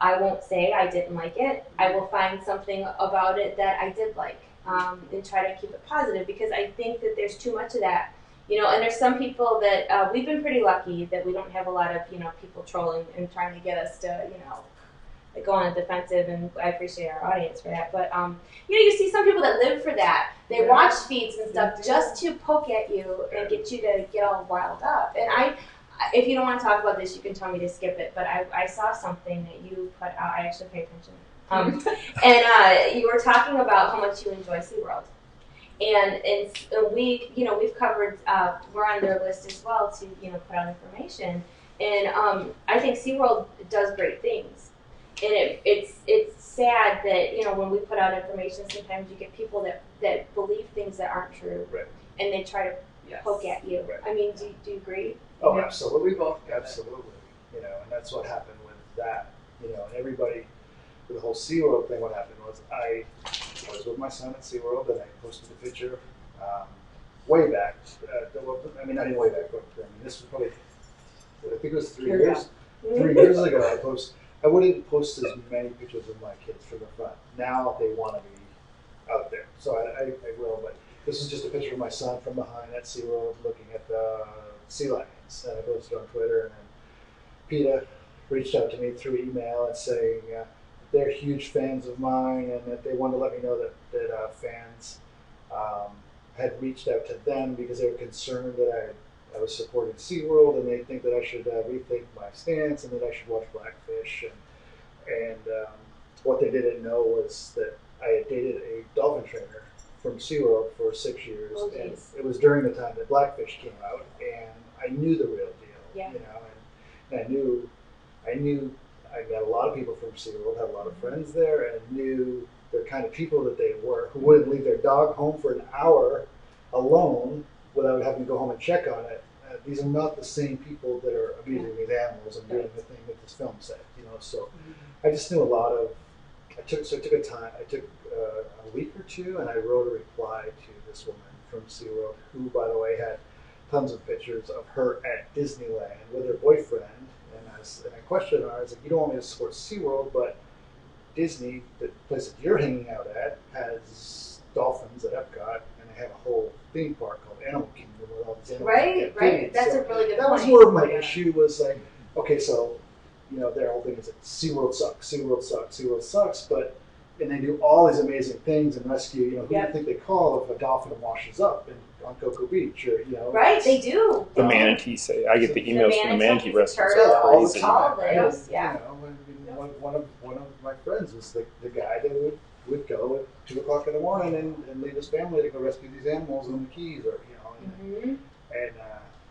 I won't say I didn't like it. I will find something about it that I did like. And try to keep it positive because I think that there's too much of that, and there's some people that we've been pretty lucky that we don't have a lot of, people trolling and trying to get us to, like go on a defensive, and I appreciate our audience for that. But, you see some people that live for that. They watch feeds and stuff just to poke at you and get you to get all riled up. And if you don't want to talk about this, you can tell me to skip it, but I saw something that you put out. I actually paid attention. And you were talking about how much you enjoy SeaWorld. And we've covered, we're on their list as well to, put out information. And I think SeaWorld does great things. And it's sad that, when we put out information, sometimes you get people that believe things that aren't true.
Right.
And they try to poke at you.
Right.
I mean, do you agree?
Oh, absolutely.
We both get it.
Absolutely. And that's what happened with that. And everybody, with the whole SeaWorld thing, what happened was I was with my son at SeaWorld, and I posted a picture way back. Not even way back, but this was probably, I think it was 3 years. 3 years ago, I wouldn't post as many pictures of my kids from the front. Now they want to be out there, so I will. But this is just a picture of my son from behind at SeaWorld looking at the sea lions, and I posted on Twitter. And then PETA reached out to me through email and saying they're huge fans of mine, and that they wanted to let me know that fans had reached out to them because they were concerned that I was supporting SeaWorld, and they think that I should rethink my stance and that I should watch Blackfish. And what they didn't know was that I had dated a dolphin trainer from SeaWorld for 6 years.
Oh,
and
geez.
it was during the time that Blackfish came out, and I knew the real deal.
Yeah.
And I knew I met a lot of people from SeaWorld, had a lot of friends there, and knew the kind of people that they were, who wouldn't leave their dog home for an hour alone without having to go home and check on it. These are not the same people that are abusing these animals and doing the thing that this film said, So I just knew a lot of. I took a week or two, and I wrote a reply to this woman from SeaWorld, who, by the way, had tons of pictures of her at Disneyland with her boyfriend. And I questioned her. I was like, "You don't want me to support SeaWorld, but Disney, the place that you're hanging out at, has dolphins at Epcot, and they have a whole theme park called Animal Kingdom with all these animals.
Right. That's a really good
That
point.
was more of my issue. Was like, okay, so their whole thing is like SeaWorld sucks, SeaWorld sucks, SeaWorld sucks, but and they do all these amazing things and rescue. Who do you think they call if a dolphin washes up on Cocoa Beach or
Right, they do.
The manatee say. I get the emails from the manatee rescues.
All
Crazy.
of those,
One of my friends was the guy that would go at 2 o'clock in the morning and leave his family to go rescue these animals on the Keys, and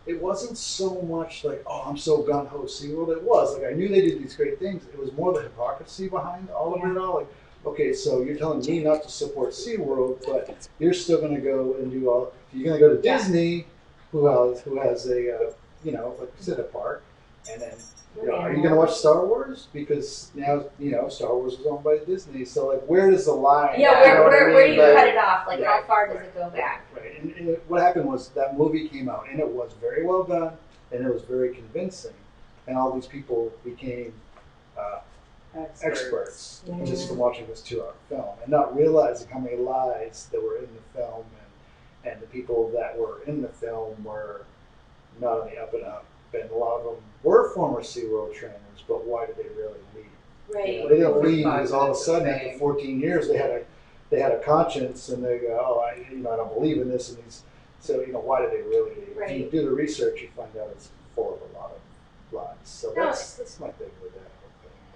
it wasn't so much like, oh, I'm so gung ho SeaWorld. It was like I knew they did these great things. It was more the hypocrisy behind all of it all. Like, okay, so you're telling me not to support SeaWorld, but you're still going to go and do all. You're going to go to Disney, who has a like you said, a park, and then. Are you going to watch Star Wars? Because now, Star Wars is owned by Disney. So, like, where does the line?
Yeah, where do you cut it off? Like, how far does it go back?
Right. And what happened was that movie came out, and it was very well done, and it was very convincing. And all these people became experts just from watching this 2-hour film and not realizing how many lies that were in the film. And the people that were in the film were not on the up and up. And a lot of them were former SeaWorld trainers, but why did they really leave?
Right.
They didn't leave because all of a sudden after 14 years they had a conscience and they go, oh, I don't believe in this and these. So why did they really leave?
Right.
If you do the research, you find out it's full of a lot of lies. So that's my thing with that.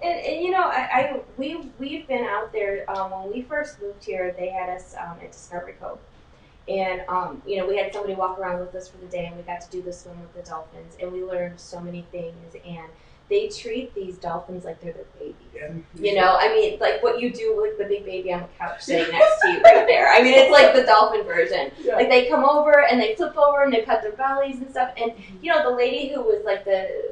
And we've been out there when we first moved here. They had us at Discovery Cove. And, we had somebody walk around with us for the day, and we got to do the swim with the dolphins, and we learned so many things, and they treat these dolphins like they're their babies. Yeah. Like what you do with the big baby on the couch sitting next to you right there. It's like the dolphin version. Yeah. Like, they come over, and they flip over, and they pet their bellies and stuff, and, the lady who was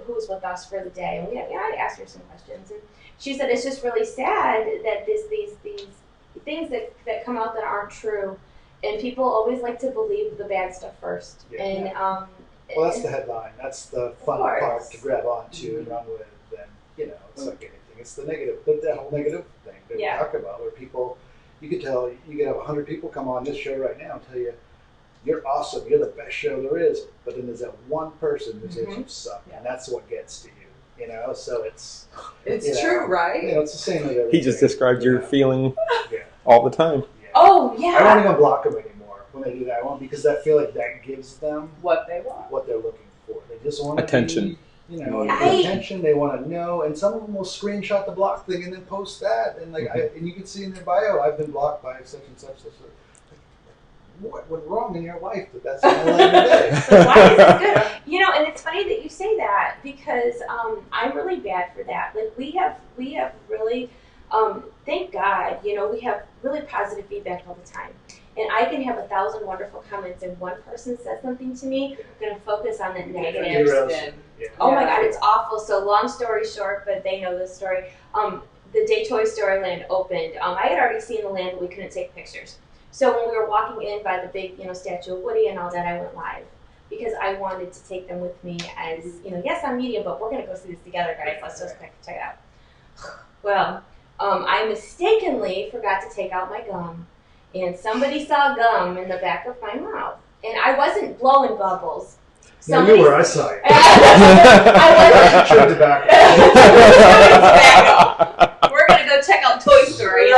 who was with us for the day, and I asked her some questions, and she said it's just really sad that these things that come out that aren't true. And people always like to believe the bad stuff first. Yeah. And
well, that's the headline. That's the fun part to grab onto and run with. And it's like anything. It's the negative, the whole negative thing that we talk about, where people, you could have 100 people come on this show right now and tell you, you're awesome, you're the best show there is. But then there's that one person who says you suck, and that's what gets to you. So it's
true, right?
It's the same with everything.
He just described your feeling all the time.
Oh, yeah.
I don't even block them anymore when they do that one because I feel like that gives them
what they want,
what they're looking for. They just want
attention.
Attention. They want to know, and some of them will screenshot the block thing and then post that, and and you can see in their bio, I've been blocked by such and such. What went wrong in your life that's not letting you day?
Why is this good? And it's funny that you say that because I'm really bad for that. Like we have really. Thank God, we have really positive feedback all the time. And I can have 1,000 wonderful comments, and one person says something to me, I'm going to focus on the negative spin. Oh my God, it's awful. So long story short, but they know this story. The day Toy Story Land opened, I had already seen the land, but we couldn't take pictures. So when we were walking in by the big, statue of Woody and all that, I went live. Because I wanted to take them with me as, yes, I'm media, but we're going to go see this together, guys. Let's just check it out. Well, I mistakenly forgot to take out my gum, and somebody saw gum in the back of my mouth, and I wasn't blowing bubbles.
You knew where I saw you.
I
wasn't. Tobacco.
We're gonna go check out Toy Story.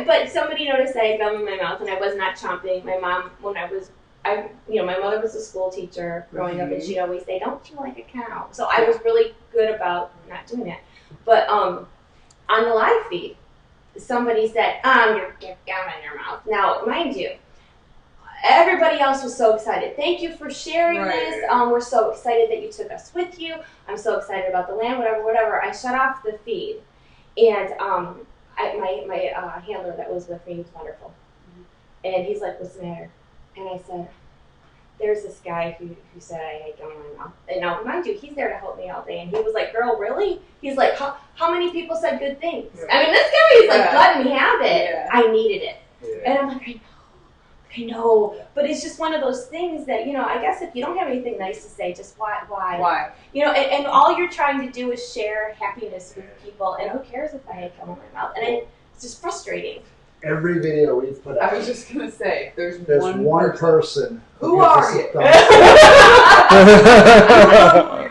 But somebody noticed I had gum in my mouth, and I was not chomping. My mom, my mother was a school teacher growing up, and she'd always say, "Don't chew like a cow." So I was really good about not doing that. But on the live feed, somebody said, "You're gum in your mouth." Now, mind you, everybody else was so excited. Thank you for sharing this. We're so excited that you took us with you. I'm so excited about the land, whatever. I shut off the feed, and my handler that was with me was wonderful. And he's like, "What's the matter?" And I said, "There's this guy who said I had gum in my mouth." And now, mind you, he's there to help me all day. And he was like, "Girl, really?" He's like, how many people said good things? This guy is like letting me have it. Yeah. I needed it. Yeah. And I'm like, I know. But it's just one of those things that, I guess if you don't have anything nice to say, just why? Why? And all you're trying to do is share happiness with people. And who cares if I had gum in my mouth? And it's just frustrating.
every video we've put out.
I was just gonna say, there's
one person.
Who are you? You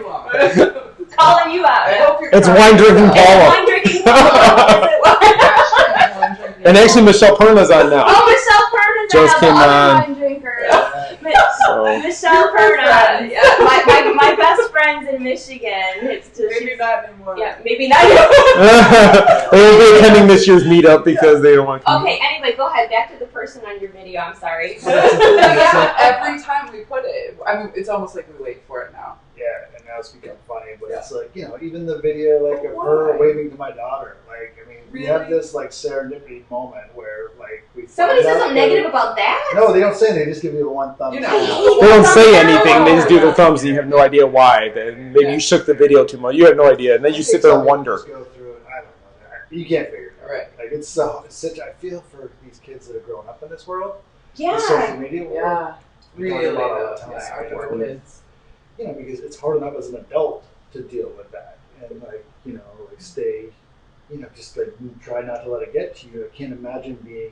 are.
Calling you out.
I hope you're
It's wine drinking Paula.
Wine drinking Paula.
And actually, Michele Perna's on now.
Oh, Michele Perna's
Just came
the other
on.
wine drinker.
So.
Michele Perna. Yeah, my best friend's in Michigan.
Maybe not anymore.
Yeah, maybe not.
They won't be attending this year's meetup because they don't want to.
Okay, anyway, go ahead. Back to the person on your video. I'm sorry.
Yeah, every time we put it, I mean, it's almost like we wait for it now.
Yeah, and now it's become funny, but it's like, you know, even the video like of her
Why?
waving to my daughter. Like, I mean, we have
Really?
this like serendipity moment where like we.
Somebody
find
says
out
something
that-
negative about that?
No, they don't say anything. They just give you the one thumbs
You
down.
know.
They don't say anything. They just do the thumbs, and you have no idea why. Then maybe
Yeah.
you shook the video too much. You have no idea, and then you sit there and wonder.
Just go through it. I don't know. You can't figure it out.
Right.
Like it's such. I feel for these kids that are growing up in this world, the
Yeah.
social media world.
Yeah.
We talk
Really,
about it all
though.
the time.
Yeah, our
Where,
poor kids.
you know, because it's hard enough as an adult to deal with that, and like, you know, like stay, you know, just like try not to let it get to you. I can't imagine being,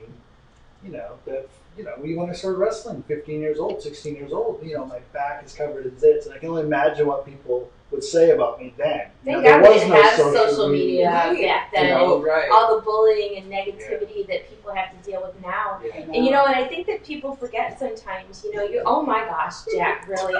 you know, that, you know, when I started wrestling, 15 years old, 16 years old, you know, my back is covered in zits, and I can only imagine what people would say about me then.
Thank
You know,
God
there
we
was
didn't
no
have social media
Right.
back then.
You know,
Oh, right.
All the bullying and negativity that people have to deal with now.
Yeah.
And you know, and I think that people forget sometimes, you know, oh my gosh, Jack, really,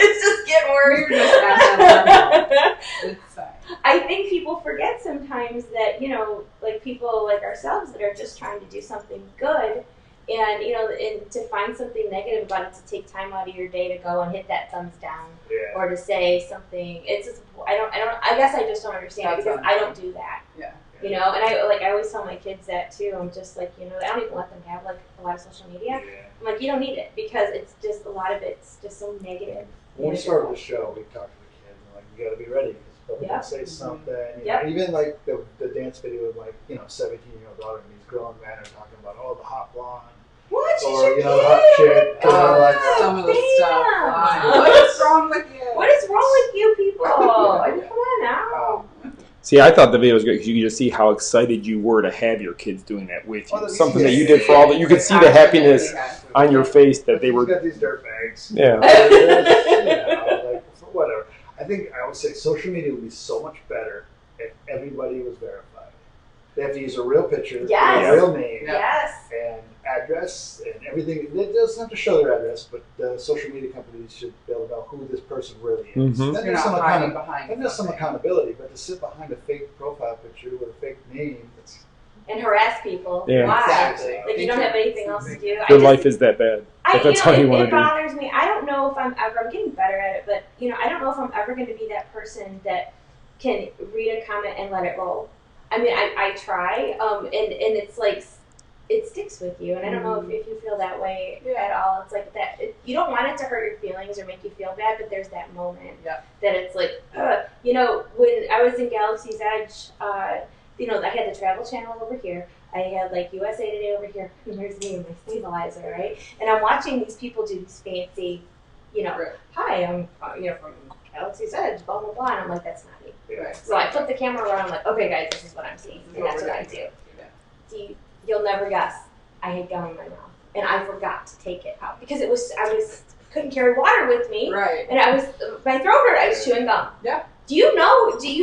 it's just getting
We're
worse.
just at that level. It's fine.
I think people forget sometimes that, you know, like people like ourselves that are just trying to do something good, and, you know, and to find something negative about it, to take time out of your day to go and hit that thumbs down,
Yeah.
or to say something. It's just, I guess I just don't understand it,
That's
because I don't do that.
Yeah.
You know, and I always tell my kids that too. I'm just like, you know, I don't even let them have like a lot of social media.
Yeah.
I'm like, you don't need it, because it's just, a lot of it's just so negative.
When we started the show, we talked to the kids, and like, you got to be ready because they'll
Yep.
say something. You
Yep.
know, even like the dance video with my, you know, 17-year-old daughter, and these grown men are talking about, oh, the hot blonde,
What?
or you know, the hot chick. You know, like,
Some of the stuff.
Damn.
What's wrong with you?
What is wrong with you people? I mean, come on now.
See, I thought the video was great because you could just see how excited you were to have your kids doing that with you.
Well,
Something that you did for all that. You could see the happiness on your face that they
He's
were.
got these dirt bags.
Yeah.
Like, whatever. I think I would say social media would be so much better if everybody was verified. They have to use a real picture,
Yes.
a real name,
Yes.
and address, and everything. It doesn't have to show their address, but the social media companies should be able to know who this person really is.
Mhm.
Then
You're
there's
not
some
hiding behind.
then there's some
something.
accountability, but to sit behind a fake profile picture with a fake name, it's
And harass people.
Yeah.
Why?
Exactly.
Like, you don't have anything else to do.
Your life is that bad. If that's how you
it
want to do.
bothers me. I don't know if I'm getting better at it, but, you know, I don't know if I'm ever going to be that person that can read a comment and let it roll. I mean, I try, and it's like, it sticks with you, and I don't know if you feel that way at all. It's like that. You don't want it to hurt your feelings or make you feel bad, but there's that moment that it's like, you know, when I was in Galaxy's Edge, you know, I had the Travel Channel over here. I had like USA Today over here, and there's me and my stabilizer, right? And I'm watching these people do these fancy, you know, hi, I'm you know, from Galaxy's Edge, blah blah blah, and I'm like, that's not me.
Right.
So I flip the camera around. I'm like, okay, guys, this is what I'm seeing, and that's what I do. You'll never guess. I had gum in my mouth, and I forgot to take it out because I couldn't carry water with me,
Right.
and my throat hurt. I was chewing gum.
Yeah.
Do you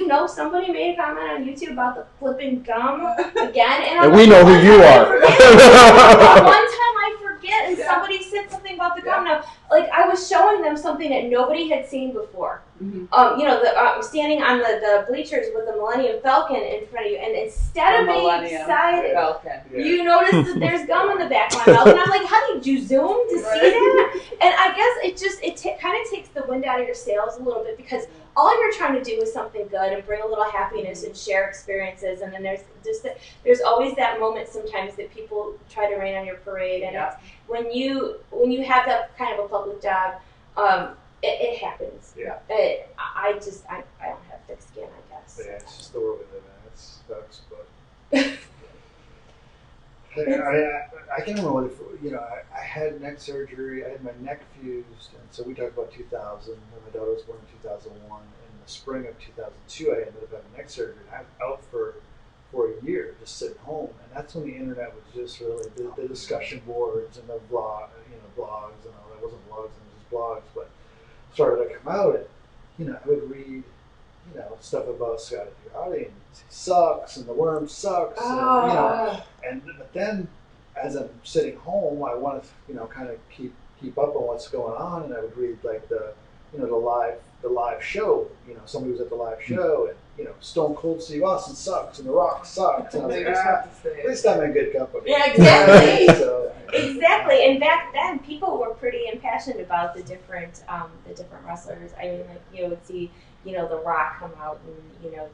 know somebody made a comment on YouTube about the flipping gum again?
And we know who you are.
One time I forget, and somebody said something about the gum. Now, like, I was showing them something that nobody had seen before.
Mm-hmm.
You know, standing on the bleachers with the Millennium Falcon in front of you, and instead of being excited, you notice that there's gum in the back of my mouth, and I'm like, how did you zoom to see that? And I guess it kind of takes the wind out of your sails a little bit, because all you're trying to do is something good and bring a little happiness and share experiences, and then there's always that moment sometimes that people try to rain on your parade, and it's, when you have that kind of a public job, it happens.
Yeah.
I don't have thick skin, I guess.
Yeah, it's just the world we live in. It sucks, but I can't remember what I had neck surgery. I had my neck fused, and so we talked about 2000. And my daughter was born in 2001. In the spring of 2002, I ended up having neck surgery. I'm out for for a year, just sitting home, and that's when the internet was just really the discussion boards and the blogs and all that. It wasn't blogs, it was just blogs, but started to come out, and I would read stuff about Scotty and Hotty, and he sucks, and the worm sucks, but then as I'm sitting home, I want to kind of keep up on what's going on, and I would read like the live show. Somebody was at the live show, and Stone Cold Steve Austin sucks, and The Rock sucks, and I was like, at least I'm in good company.
Yeah, exactly.
So,
exactly. And back then, people were pretty impassioned about the different wrestlers. I mean, like you would see, The Rock come out and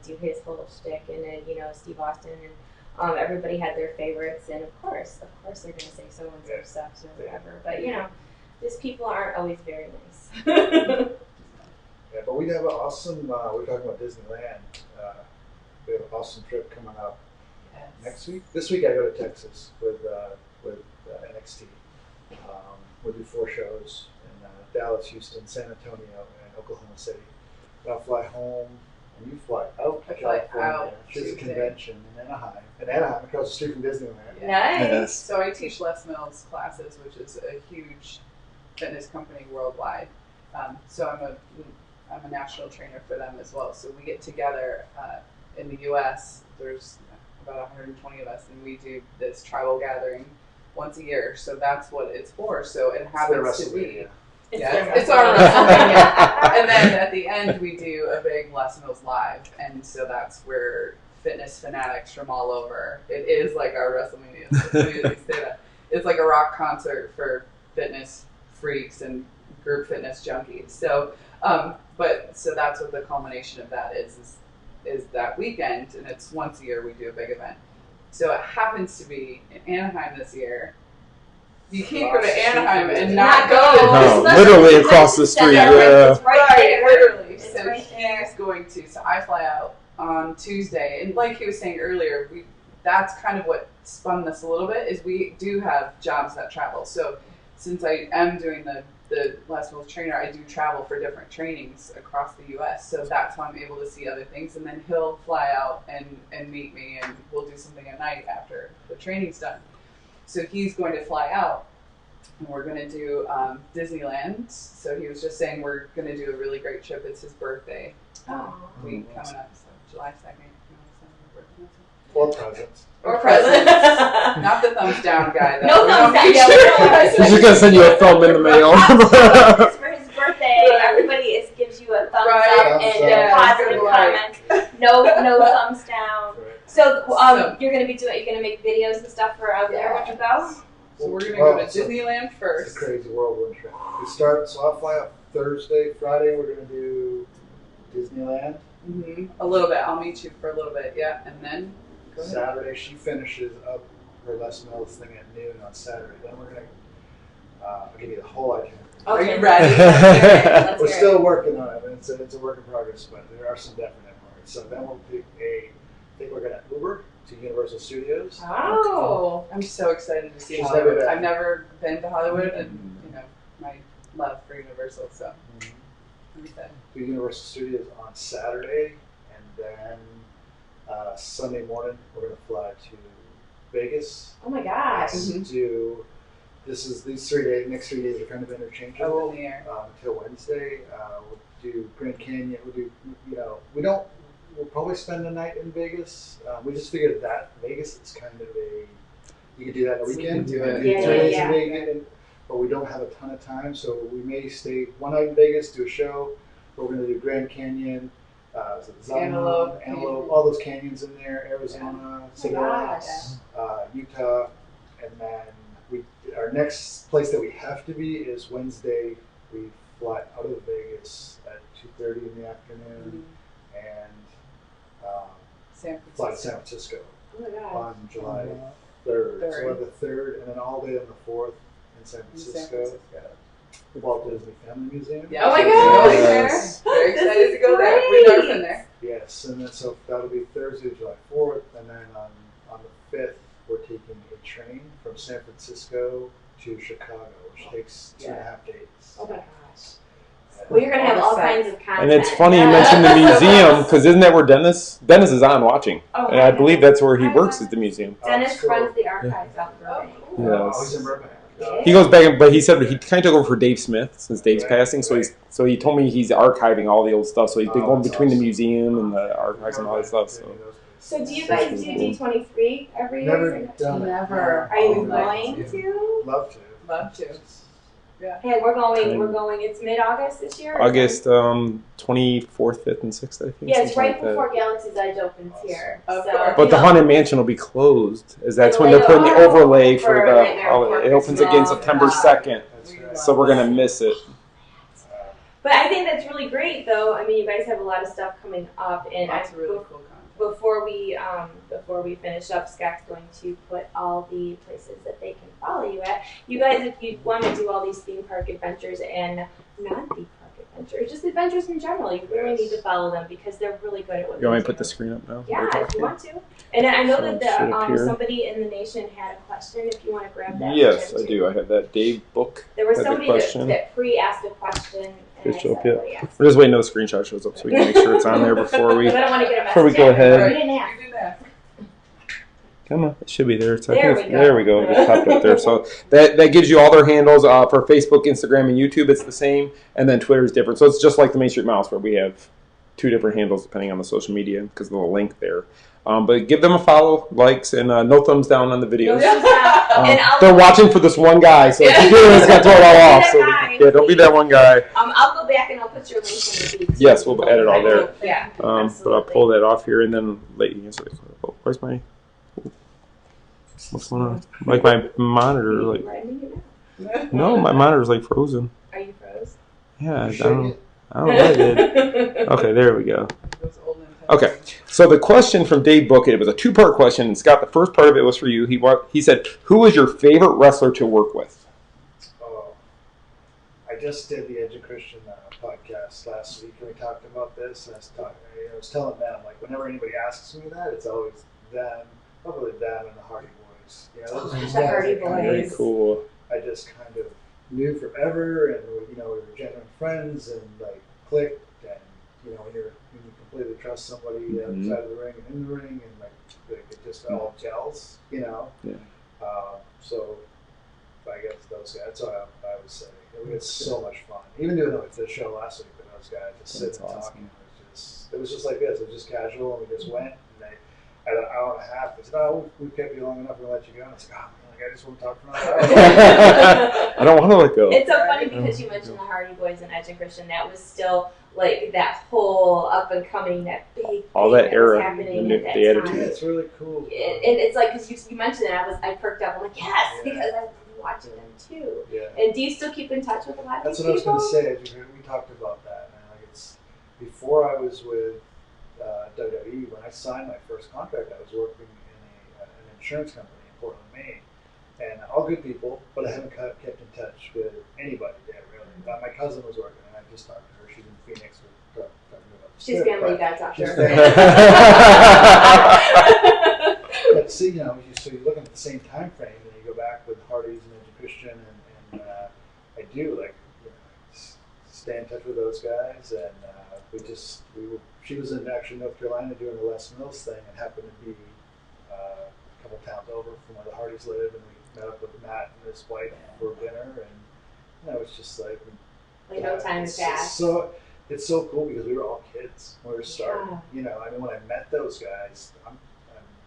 do his little shtick, and then Steve Austin, and everybody had their favorites, and of course they're gonna say so and so sucks or whatever. But these people aren't always very nice.
Yeah, but we have an awesome. We're talking about Disneyland. We have an awesome trip coming up next week. This week I go to Texas with NXT. We'll do 4 shows in Dallas, Houston, San Antonio, and Oklahoma City. I'll fly home, and you fly out to California. There's a convention in Anaheim, across the street from Disneyland.
Yeah. Nice.
So I teach Les Mills classes, which is a huge fitness company worldwide. So I'm a national trainer for them as well. So we get together in the U.S. There's about 120 of us, and we do this tribal gathering once a year. So that's what it's for. So it happens to be. It's our WrestleMania. And then at the end, we do a big Les Mills Live. And so that's where fitness fanatics from all over, it is like our WrestleMania. So we say that. It's like a rock concert for fitness freaks and group fitness junkies. So, so that's what the culmination of that is that weekend, and it's once a year we do a big event. So it happens to be in Anaheim this year. You can't go to Anaheim and not go to
literally across the street.
It's right there.
Literally.
It's
So
right
he's going to. So I fly out on Tuesday, and like he was saying earlier, that's kind of what spun this a little bit. Is we do have jobs that travel. So since I am doing the Les Mills trainer, I do travel for different trainings across the U.S. So that's how I'm able to see other things. And then he'll fly out and meet me, and we'll do something at night after the training's done. So he's going to fly out, and we're going to do Disneyland. So he was just saying we're going to do a really great trip. It's his birthday week coming up, so July 2nd.
Or presents.
Or presents. Not the thumbs down guy, though.
No thumbs down. Yeah,
He's just going to send you a thumb in the mail.
For his birthday, everybody gives you a thumbs up and a positive comment. No thumbs down.
Right.
So you're gonna make videos and stuff for out there when you go.
So we're gonna go to Disneyland first.
It's a crazy whirlwind trip. So I'll fly out Thursday, Friday. We're gonna do Disneyland.
Mm-hmm. A little bit. I'll meet you for a little bit, yeah, and then go ahead.
Saturday, she finishes up her Les Mills thing at noon on Saturday. Then we're gonna. I'll give you the whole itinerary.
Are you ready?
We're still working on it. It's a work in progress, but there are some definite parts. So then we'll pick I think we're going to Uber to Universal Studios.
Oh, I'm so excited to see
She's
Hollywood.
never been.
I've never been to Hollywood, and my love for Universal. So I'm excited.
To Universal Studios on Saturday, and then Sunday morning we're going to fly to Vegas.
Oh my gosh!
These 3 days. Next 3 days are kind of interchangeable.
Oh, in the air.
Until Wednesday, we'll do Grand Canyon. We'll probably spend the night in Vegas. We just figured that Vegas is kind of you could do that in a weekend.
Do it.
3 days in Vegas, but we don't have a ton of time, so we may stay one night in Vegas, do a show. We're going to do Grand Canyon,
Antelope,
all those canyons in there, Arizona, Sedona, Utah, and then our next place that we have to be is Wednesday. We fly out of Vegas at 2:30 in the afternoon, and fly to San Francisco on July 3rd. So we're the 3rd, and then all day on the 4th in San Francisco. Walt Disney Family Museum.
Yeah. Oh my God! Yes. Very excited to go there. We've never been there.
Yes, and then so that'll be Thursday, July 4th, and then on the 5th we're taking a train from San Francisco to Chicago, which takes 2.5 days.
Oh my gosh! Well, you're gonna have all kinds of content.
And it's funny you mentioned the museum, because isn't that where Dennis is on watching?
Oh,
And I believe that's where he works, is the museum.
Dennis runs the archives out in Burbank.
Yes.
He's in Burbank.
He goes back, but he said he kind of took over for Dave Smith since Dave's passing. So he told me he's archiving all the old stuff. So he's been going between the museum and the archives and all that stuff.
So do you guys do D23 every year?
Never done it.
Never.
Are you going to?
Love to.
Love to. Yeah.
Hey, we're going. It's mid-August this year.
August 24th, 5th, and 6th, I think.
Yeah, it's right
like
before Galaxy's Edge opens here.
Of
So,
course.
But the Haunted Mansion will be closed, as that's when they're putting the overlay for
for
the
Nightmare
holiday. It
Before
opens again
Christmas.
September 2nd,
That's right.
so we're gonna miss it.
But I think that's really great, though. I mean, you guys have a lot of stuff coming up, and
Lots of really cool content.
before we finish up, Scott's going to put all the places that they can follow you at. You guys, if you want to do all these theme park adventures and non-theme park adventures, just adventures in general, you really need to follow them because they're really good at what
You want me
they
to put
do.
the screen up now?
Yeah, if you want to. And I know
So
that
it should appear.
somebody in the nation had a question. If you want to grab that.
Yes,
for him,
I do. I have that Dave book.
There was
That's a
somebody
question.
that pre-asked a question. And I
Should show
said,
up yet.
"Oh, yeah."
We're just waiting until the screenshot shows up so we can make sure it's on there before we.
But I don't want to get a message.
Before we go
yet.
ahead.
We didn't ask.
You do that.
Come on, it should be there. So
There
I think
we go.
there we go. It just popped up there. So that gives you all their handles for Facebook, Instagram, and YouTube. It's the same, and then Twitter is different. So it's just like the Main Street Mouse, where we have 2 different handles depending on the social media because of the link there. But give them a follow, likes, and no thumbs down on the videos.
And
They're watching for this one guy, so if you do, it's gonna throw it all off. So yeah, don't be that one guy.
I'll go back and I'll put your link in the feed.
Yes, we'll add it all there.
Yeah.
But I'll
absolutely.
pull that off here and then let you answer the question. Oh, where's my? What's going on? Like my monitor, like no, my monitor's like frozen.
Are you froze?
Yeah, I don't know what I did. Okay, there we go.
Those old Nintendo.
Okay, so the question from Dave Bookett, it was a 2-part question, and Scott, the first part of it was for you. He said, "Who was your favorite wrestler to work with?"
Oh, I just did the Edge of Christian podcast last week, and we talked about this. And I was telling them, like, whenever anybody asks me that, it's always them, probably them and the Hardy Boys. You know, those are just
The
guys
Hardy
that kind of-
Very
Boys.
cool.
I just kind of knew forever, and we were genuine friends, and like clicked, and when you completely trust somebody outside of the ring and in the ring, and like it just all gels,
Yeah.
So I guess those guys. That's what I would say. We had so much fun, even doing the show last week with those guys, just sitting
That's
and
awesome.
talking. It was just like this. It was just casual, and we just went. And at an hour and a half, they said, "Oh, we kept you long enough. We'll let you go." And I was like, "Oh man, like, I just want to talk for another hour."
I don't want to let go.
It's so funny because you mentioned the Hardy Boys and Edge and Christian. That was still like that whole up and coming, that big
All
thing
that era,
was happening
the
at that
attitude.
time.
Yeah, it's really cool.
It's like because you mentioned it, I perked up. I'm like, yes, because I've been watching them too.
Yeah.
And do you still keep in touch with a lot of
That's
these
what I was
people?
going to say. We talked about that. And like it's before I was with WWE. When I signed my first contract, I was working in an insurance company in Portland, Maine, and all good people. But I haven't kept in touch with anybody there really. My cousin was working, and I just talked to her. She's in Phoenix. We're talking about the
She's
script,
family,
but-
guys, out
She's
there.
But see, so you're looking at the same time frame, and you go back with Hardy's and Edge of Christian, and I do stay in touch with those guys, and she was in actually North Carolina doing the Les Mills thing, and happened to be a couple towns over from where the Hardys live, and we met up with Matt and his wife for dinner, and it's just like
no time has passed.
So it's so cool because we were all kids when we were starting. I mean, when I met those guys,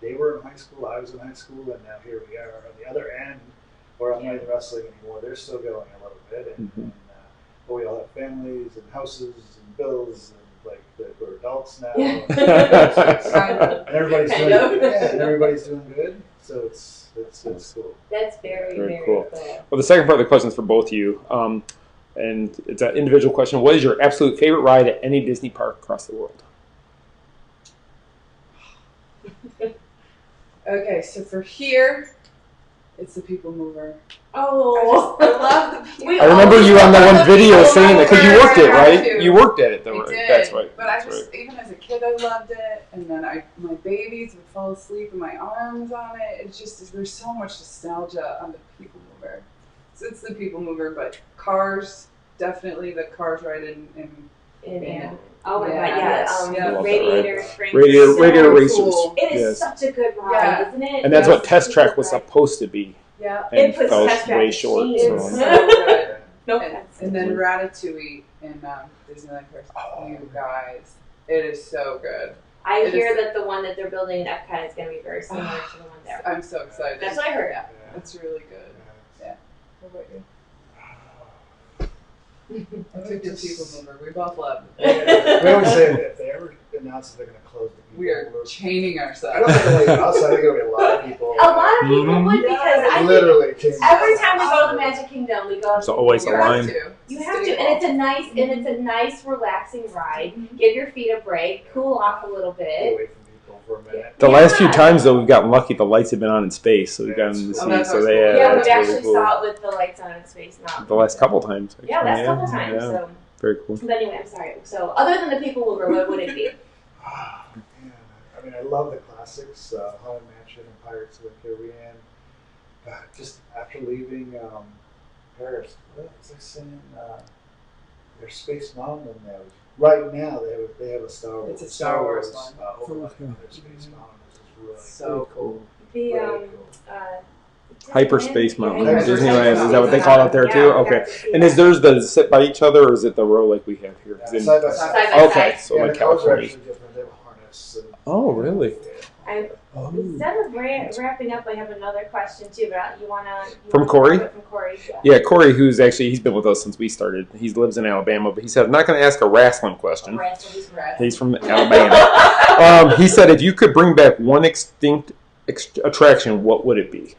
they were in high school, I was in high school, and now here we are on the other end, where I'm not even wrestling anymore. They're still going a little bit, but we all have families and houses and bills, and we're adults now. And everybody's doing and everybody's doing good. So it's cool.
That's very,
Very
very
cool.
cool.
Well, the second part of the question is for both of you. And it's an individual question. What is your absolute favorite ride at any Disney park across the world?
Okay, so for here, it's the People Mover.
Oh,
I love the People.
I remember you on that one video
People
saying that because you
Mover.
worked it,
I had
right?
to.
You worked at it, though,
I
right?
did,
That's right.
but
That's
I just, even as a kid, I loved it. And then my babies would fall asleep with my arms on it. It's just, there's so much nostalgia on the People Mover. So it's the People Mover, but Cars, definitely the cars ride in
oh my
Yeah.
god,
Yeah.
Radiator Springs.
Radiator
so
Racers.
cool.
It is
Yes.
such a good ride,
Yeah.
isn't it?
And that's
It's
what Test
such a
Track
good
was
ride.
supposed to be.
Yeah.
And
It puts
fell
Test Track
way
to
short.
shame.
It's
So.
so good.
No
and,
offense.
and then Ratatouille in Disneyland Paris. You guys, it is so good.
I
It
hear
is-
that the one that they're building in Epcot is going to be very similar to the one there.
I'm so excited.
That's what I heard.
Yeah, it's really good. Yeah. What about you? I think the people mover. We both love it.
We always say that if they ever announce that they're going to close the people,
We are chaining
I
ourselves.
don't think it'll be us. I think it'll be a lot of people.
A lot of people would because I think
Literally changing.
every time we go to the Magic Kingdom, we go.
There's always a
You
line.
have to.
You have to, and it's a nice, relaxing ride. Give your feet a break, cool off a little
Get
bit.
away from people for a minute.
The last few
Yeah.
times, though, we've gotten lucky. The lights have been on in space, so we've gotten to
Oh,
see.
that's
So
always
they,
cool.
Yeah,
that's
we
really
actually
cool.
saw it with the lights on in Space Mountain.
The last couple times.
Yeah,
actually.
last couple times.
Yeah.
So,
Very cool.
but anyway, I'm sorry. So, other than the People Mover, what would it be?
Man, I mean, I love the classics, Haunted Mansion and Pirates of the Caribbean. But just after leaving Paris, what was I saying? There's Space Mountain in there. Right now, they have a Star Wars.
It's a Star Wars one.
Overlooking their Space Mountain, which is really
So cool.
The
Really
Hyperspace Mountain,
Hyperspace
Disneyland. Is that what they
Mountain.
call it there too?
Yeah, we
Okay.
got to see
And
that.
is theirs the sit by each other, or is it the row like we have here?
Yeah,
Is it-
side by
Side
side.
by
Okay,
side.
so
Yeah,
like
the colors are
California.
actually different. They have a harness. And,
Oh, really? Oh.
Instead of wrapping up, I have another question too. But you wanna
From Corey?
From Corey.
Yeah, Corey, he's been with us since we started. He lives in Alabama, but he said, I'm not going to ask a wrestling question. He's from Alabama. He said, if you could bring back one extinct attraction, what would it be?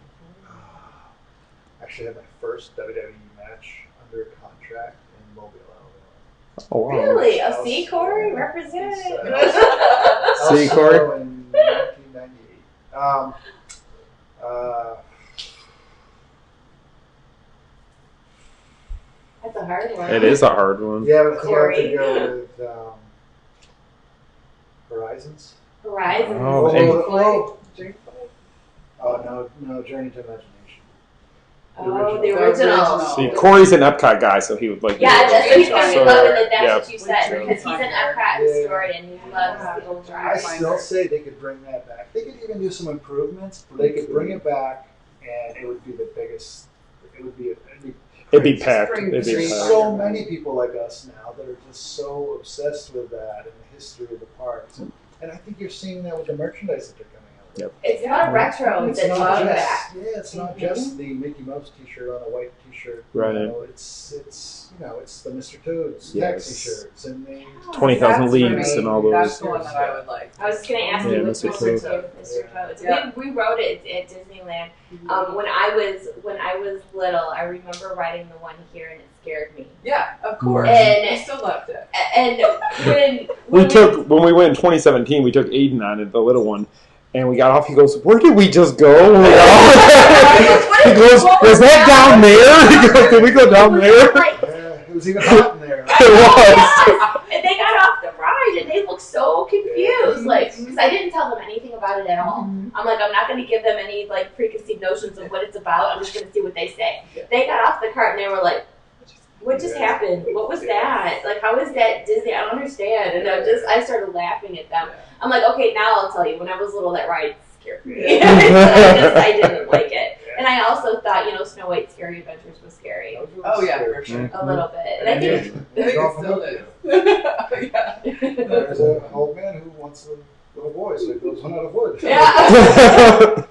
actually had my first WWE match under contract in Mobile, Alabama.
Oh, wow.
Really? Oh, see, Corey, represent.
See, Corey?
Also in 1998.
That's a hard one.
It is a hard one.
Yeah, but I think I have
Corey.
to go with Horizons.
Horizon.
Oh,
No, Journey to Imagination.
Oh, the original.
See, Corey's an Epcot guy, so he would like.
Yeah, that's what he's going to be loving that that's
yeah.
what you said, because he's an Epcot historian. He loves the old
I
drive.
still say they could bring that back. They could even do some improvements. But they could bring it back, and it would be the biggest. It'd be
packed. It'd be
There's
packed.
so many people like us now that are just so obsessed with that and the history of the parks. And I think you're seeing that with the merchandise that they're coming out with.
Yep.
It's not retro.
It's
It's
not
love
just,
back.
it's not just the Mickey Mouse T-shirt on a white T-shirt.
Right.
You know, it's the Mr. Toad's
Yes.
taxi shirts and the
20,000 Leagues and all
That's
those.
the one that I would like.
I was just going to ask
Yeah,
you with
Mr.
Mr.
Toad.
Toad. Mr. Toad.
Yeah.
We rode it at Disneyland. When I was little, I remember riding the one here, and it scared me.
Yeah, of course.
And-
I still loved it.
And when
When we went in 2017, we took Aiden on it, the little one, and we got off. He goes, "Where did we just go?" When we got off? He goes, "Was that down there?" He goes, "Did we go down there?"
it was even hot in there.
It was.
And they got off the ride, and they looked so confused, like, because I didn't tell them anything about it at all. I'm like, I'm not going to give them any like preconceived notions of what it's about. I'm just going to see what they say. They got off the cart, and they were like, "What just happened? What was that? Like, how is that Disney? I don't understand." And I started laughing at them. I'm like, okay, now I'll tell you. When I was little, that ride scared me. I didn't like it. And I also thought, Snow White's Scary Adventures was scary.
Oh, yeah, for sure.
A little bit. And I think
I think it still is. Yeah.
There's an old man who wants a little boy, so he builds one out of wood.
Yeah.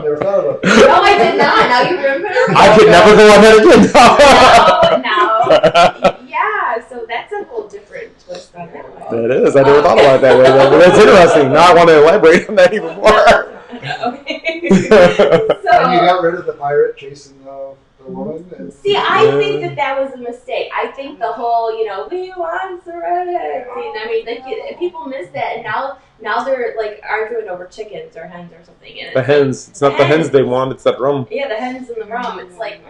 Never thought about that.
No, I did not. Now you remember?
I could never go on that again.
No. Yeah, so that's a whole different twist on that one.
That is. I never thought about it that way, though. But that's interesting. Now I want to elaborate on that even more.
Okay.
And you
So,
got rid of the pirate chasing the woman. And
see, I think that was a mistake. I think the whole, we want serenity. I mean, like, people miss that, and now they're like arguing over chickens or hens or something. And
The hens. It's not the hens they want. It's that rum.
Yeah, the hens and the rum. It's like,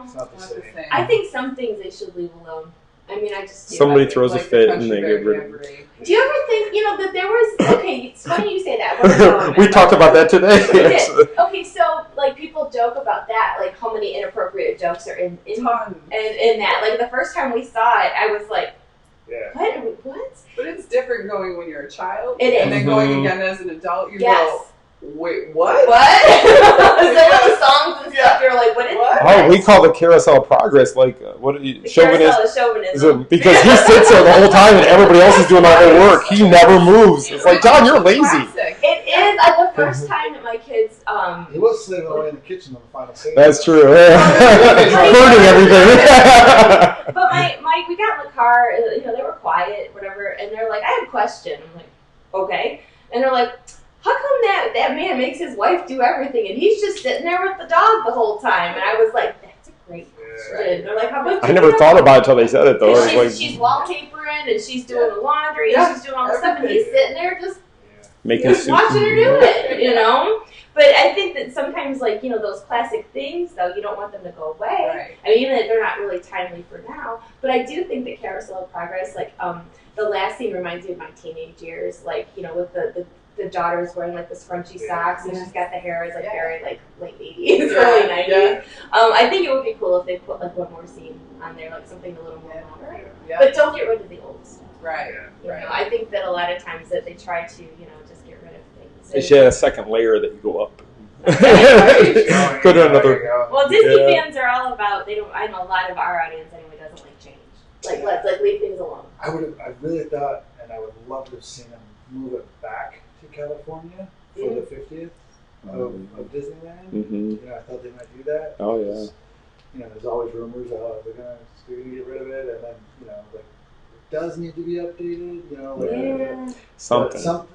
it's not the same.
I think some things they should leave alone. I mean, I just
Somebody
like,
throws a
like
fit
the
and they
country
get rid of it.
Jamboree.
Do you ever think, that there was, okay, it's funny you say that. Where's it going,
We
man?
talked about that today.
We did. Okay, so, like, people joke about that, like, how many inappropriate jokes are in
Tons.
that. Like, the first time we saw it, I was like,
Yeah.
what?
But it's different going when you're a child.
It is.
And then going again as an adult, you
Yes.
go, wait, what?
What? Some of the songs and stuff, you're like, what is
What?
that?
Oh, we call the carousel progress, like, what are you,
The
chauvinist?
carousel is chauvinism.
Because he sits there the whole time and everybody else is doing all the work. He never moves. It's like, John, you're lazy.
Classic.
It is. The first time that my kids,
He was slaving away in the kitchen on the final scene.
That's true. Burning everything.
but we got in the car, they were quiet, whatever, and they're like, I have a question. I'm like, okay. And they're like, how come that man makes his wife do everything and he's just sitting there with the dog the whole time? And I was like, that's a great question. They're like, how about
I never thought about it until they said it, though.
And
It was
she's
like
wallpapering and she's doing the laundry and she's doing all the stuff and he's sitting there just
making soup.
watching her do it, But I think that sometimes, like, those classic things, though, you don't want them to go away.
Right.
I mean, even if they're not really timely for now. But I do think that Carousel of Progress, like, the last scene reminds me of my teenage years, like, with the daughter's wearing, like, the scrunchy socks, and she's got the hair is, like, very, like, late 80s, early 90s.
Yeah.
I think it would be cool if they put, like, one more scene on there, like, something a little more modern.
Yeah.
But don't get rid of the old stuff.
Right.
You know, I think that a lot of times that they try to, just get rid of things.
They should have a second layer that you go up.
Right.
Go to another.
Well, Disney
Yeah.
fans are all about. They don't. I know a lot of our audience anyway doesn't like change. Like let's leave things alone.
I really thought, and I would love to have seen him move it back to California for the 50th of Disneyland.
Mm-hmm.
I thought they might do that.
Oh yeah.
There's always rumors they're gonna get rid of it, and then like it does need to be updated.
Something.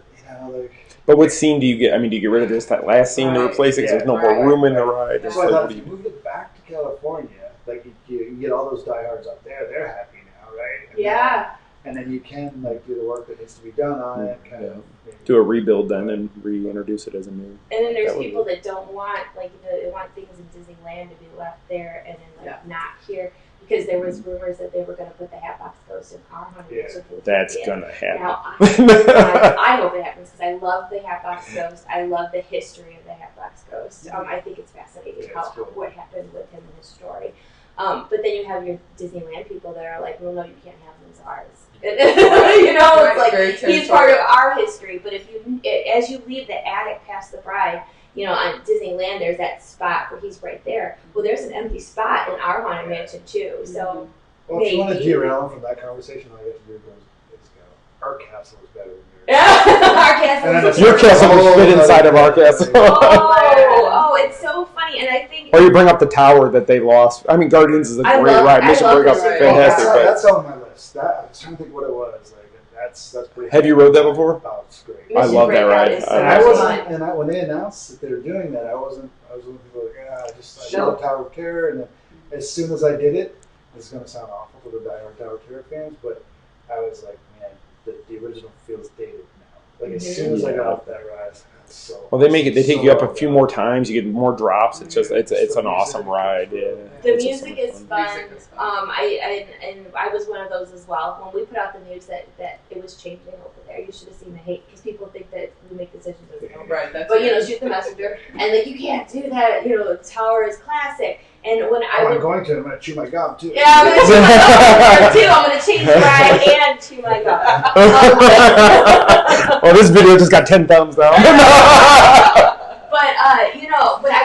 Like.
But what scene do you get? I mean, do you get rid of just that last scene to replace it? 'Cause there's no more room in the ride.
That's
It's
why I
like,
thought
what
if
do
you moved it back to California, like you get all those diehards up there, they're happy now, right? And then you can do the work that needs to be done on it. Kind of
do a rebuild then and reintroduce it as a new.
And then there's people that don't want they want things in Disneyland to be left there and then not here. Because there was rumors that they were going to put the Hatbox Ghost in our haunted mansion.
That's gonna happen.
Now, I hope it happens because I love the Hatbox Ghost. I love the history of the Hatbox Ghost. I think it's fascinating what happened with him and his story. But then you have your Disneyland people that are like, well, no, you can't have him as ours. It's like he's part of our history. But as you leave the attic past the bride, on Disneyland, there's that spot where he's right there. Well, there's an empty spot in our haunted mansion too. So,
if you want to derail him from that conversation, all you have to do is go. Our castle is better than yours.
Our castle.
Your castle will fit inside of our castle.
Oh, it's so funny, and I think.
Or you bring up the tower that they lost. I mean, Guardians is a great ride. Mission Breakout's fantastic.
That's on my list. I was trying to think what it was. That's pretty.
Have you rode that before?
Oh, it's great.
I love that ride.
And when they announced that they were doing that, I was one of the people like, I saw the Tower of Terror, and then as soon as I did it, it's going to sound awful for the diehard Tower of Terror fans, but I was like, man, the original feels dated now. Like as soon as I got off that ride, it's so.
Well, they take you up a few more times. You get more drops. It's just it's an awesome ride. Yeah.
The music is fun. I was one of those as well. When we put out the news that it was changing over there, you should have seen the hate because people think that we make decisions as well.
Right. That's
shoot the messenger and you can't do that. The tower is classic. And when
I'm going to chew my gum too.
Yeah, I'm going to chew my gum too. I'm going to change the ride and chew my gum.
Well, this video just got 10 thumbs down.
But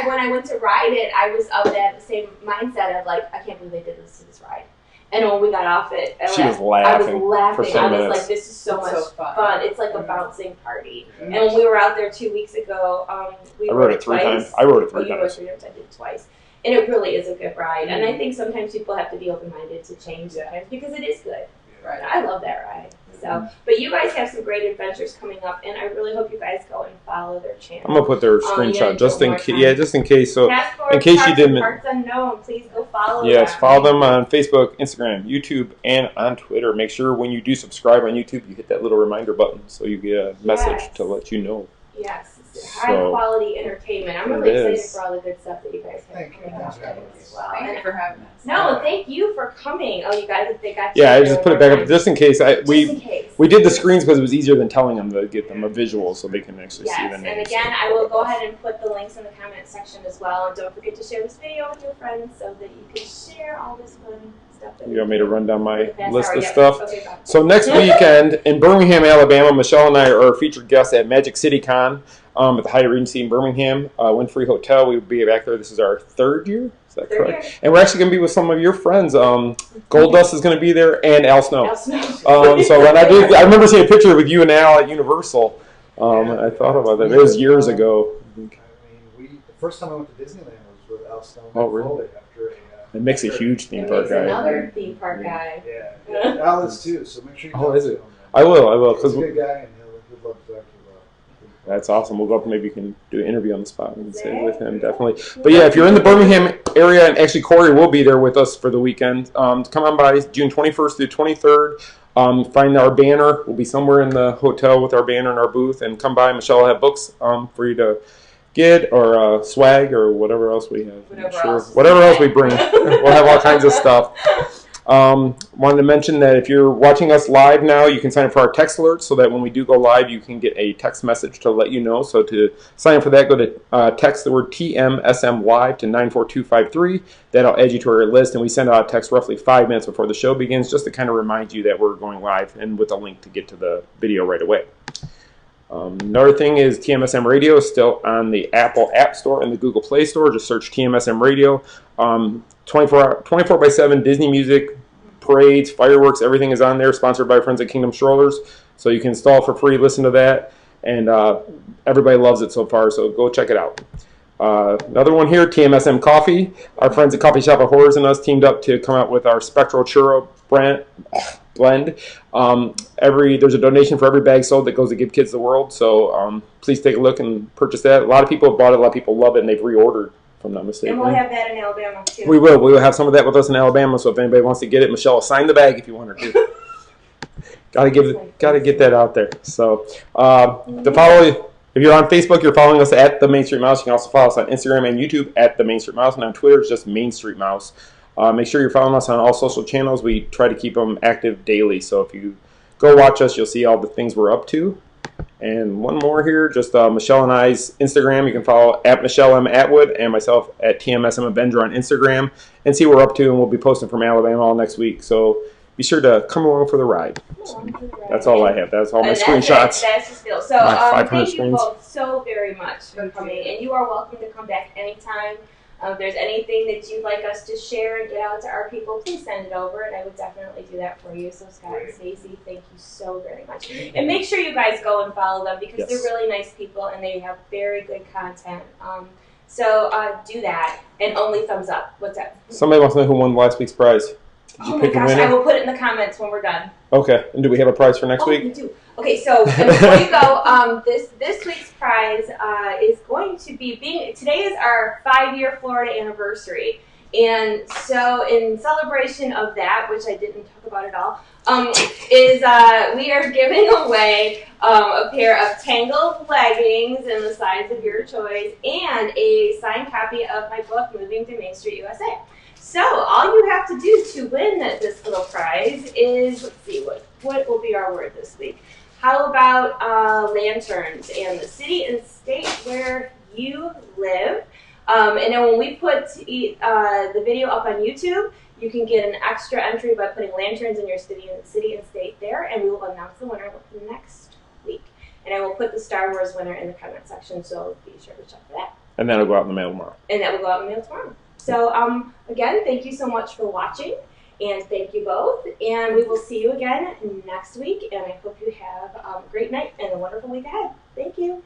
when I went to ride it, I was of that same mindset of like, I can't believe they did this to this ride. And when we got off it,
she was laughing.
For
10
I was
minutes.
like, this is so much fun. It's like a bouncing party.
Yeah.
And when we were out there 2 weeks ago,
I rode it 3 times. I rode it 3 times.
You rode 3 times. I did it twice. And it really is a good ride. And I think sometimes people have to be open-minded to change sometimes because it is good.
Right.
I love that ride. So, but you guys have some great adventures coming up, and I really hope you guys go and follow their channel.
I'm gonna put their screenshot just in case. Yeah, just in case. So, in case you didn't.
Parts Unknown, please go follow them.
Yes, follow them on Facebook, Instagram, YouTube, and on Twitter. Make sure when you do subscribe on YouTube, you hit that little reminder button so you get a message to let you know.
Yes. high quality entertainment. I'm really excited for all the good stuff that you guys have coming up as well.
Thank you for having us.
No, thank you for coming. Oh, you guys, they got
I just put it back up just in case. We did the screens because it was easier than telling them to get them a visual so they can actually see the names.
And again, I will go ahead and put the links in the comment section as well. And don't forget to share this video with your friends so that you can share all this fun stuff.
You want me to run down my list of stuff? Okay, so next weekend in Birmingham, Alabama, Michele and I are featured guests at Magic City Con at the Hyatt Regency in Birmingham, Winfrey Hotel. We'll be back there. This is our 3rd year. Is that correct? Year. And we're actually going to be with some of your friends. Gold Dust is going to be there, and Al Snow. So when I remember seeing a picture with you and Al at Universal. I thought about that. It was years ago.
I mean, the first time I went to Disneyland was with Al Snow.
Oh, really? It makes a huge theme park guy.
Another theme park guy.
Yeah. Al is too, so make sure you talk
is
to
it?
him.
I will.
He's a good guy, and he'll love to talk to you about.
That's awesome. We'll go up and maybe you can do an interview on the spot and say with him, definitely. But yeah, if you're in the Birmingham area, and actually Corey will be there with us for the weekend, come on by June 21st through 23rd. Find our banner. We'll be somewhere in the hotel with our banner and our booth, and come by. Michele will have books for you to get, or swag, or whatever else we have. Whatever else we bring. We'll have all kinds of stuff. Wanted to mention that if you're watching us live now, you can sign up for our text alerts so that when we do go live, you can get a text message to let you know. So to sign up for that, go to text the word TMSM live to 94253. That'll add you to our list, and we send out a text roughly 5 minutes before the show begins just to kind of remind you that we're going live, and with a link to get to the video right away. Another thing is TMSM Radio is still on the Apple App Store and the Google Play Store. Just search TMSM Radio. 24/7 Disney music, parades, fireworks, everything is on there. Sponsored by friends at Kingdom Strollers. So you can install it for free, listen to that. And everybody loves it so far, so go check it out. Another one here, TMSM Coffee. Our friends at Coffee Shop of Horrors and us teamed up to come out with our Spectral Churro blend. There's a donation for every bag sold that goes to Give Kids the World, so please take a look and purchase that. A lot of people have bought it, a lot of people love it, and they've reordered, if I'm not mistaken.
And we'll have that in Alabama too.
We will have some of that with us in Alabama, so if anybody wants to get it, Michele will sign the bag if you want her to. Gotta get that out there. So to follow, if you're on Facebook, you're following us at The Main Street Mouse. You can also follow us on Instagram and YouTube at The Main Street Mouse, and on Twitter it's just Main Street Mouse. Make sure you're following us on all social channels. We try to keep them active daily, so if you go watch us, you'll see all the things we're up to. And one more here, just Michele and I's Instagram. You can follow at Michele M. Atwood and myself at TMSM Avenger on Instagram and see what we're up to, and we'll be posting from Alabama all next week. So be sure to come along for the ride. That's all I have. That's all my screenshots.
That's the deal. So thank you both so very much for coming, and you are welcome to come back anytime. If there's anything that you'd like us to share and get out to our people, please send it over, and I would definitely do that for you. So Scott and Stacy, thank you so very much. And make sure you guys go and follow them because they're really nice people and they have very good content. So do that, and only thumbs up. What's that?
Somebody wants to know who won last week's prize. Did you pick a winner?
I will put it in the comments when we're done.
Okay. And do we have a prize for next week?
We do. Okay, so before you go, this week's prize is going to be today is our 5-year Florida anniversary, and so in celebration of that, which I didn't talk about at all, we are giving away a pair of Tangled leggings in the size of your choice and a signed copy of my book, Moving to Main Street, USA. So all you have to do to win this little prize is, let's see, what will be our word this week? How about lanterns and the city and state where you live? And then when we put the video up on YouTube, you can get an extra entry by putting lanterns in your city and state there, and we will announce the winner next week. And I will put the Star Wars winner in the comment section, so be sure to check for that.
And that'll go out in the mail tomorrow.
And that will go out in the mail tomorrow. So again, thank you so much for watching. And thank you both. And we will see you again next week. And I hope you have a great night and a wonderful week ahead. Thank you.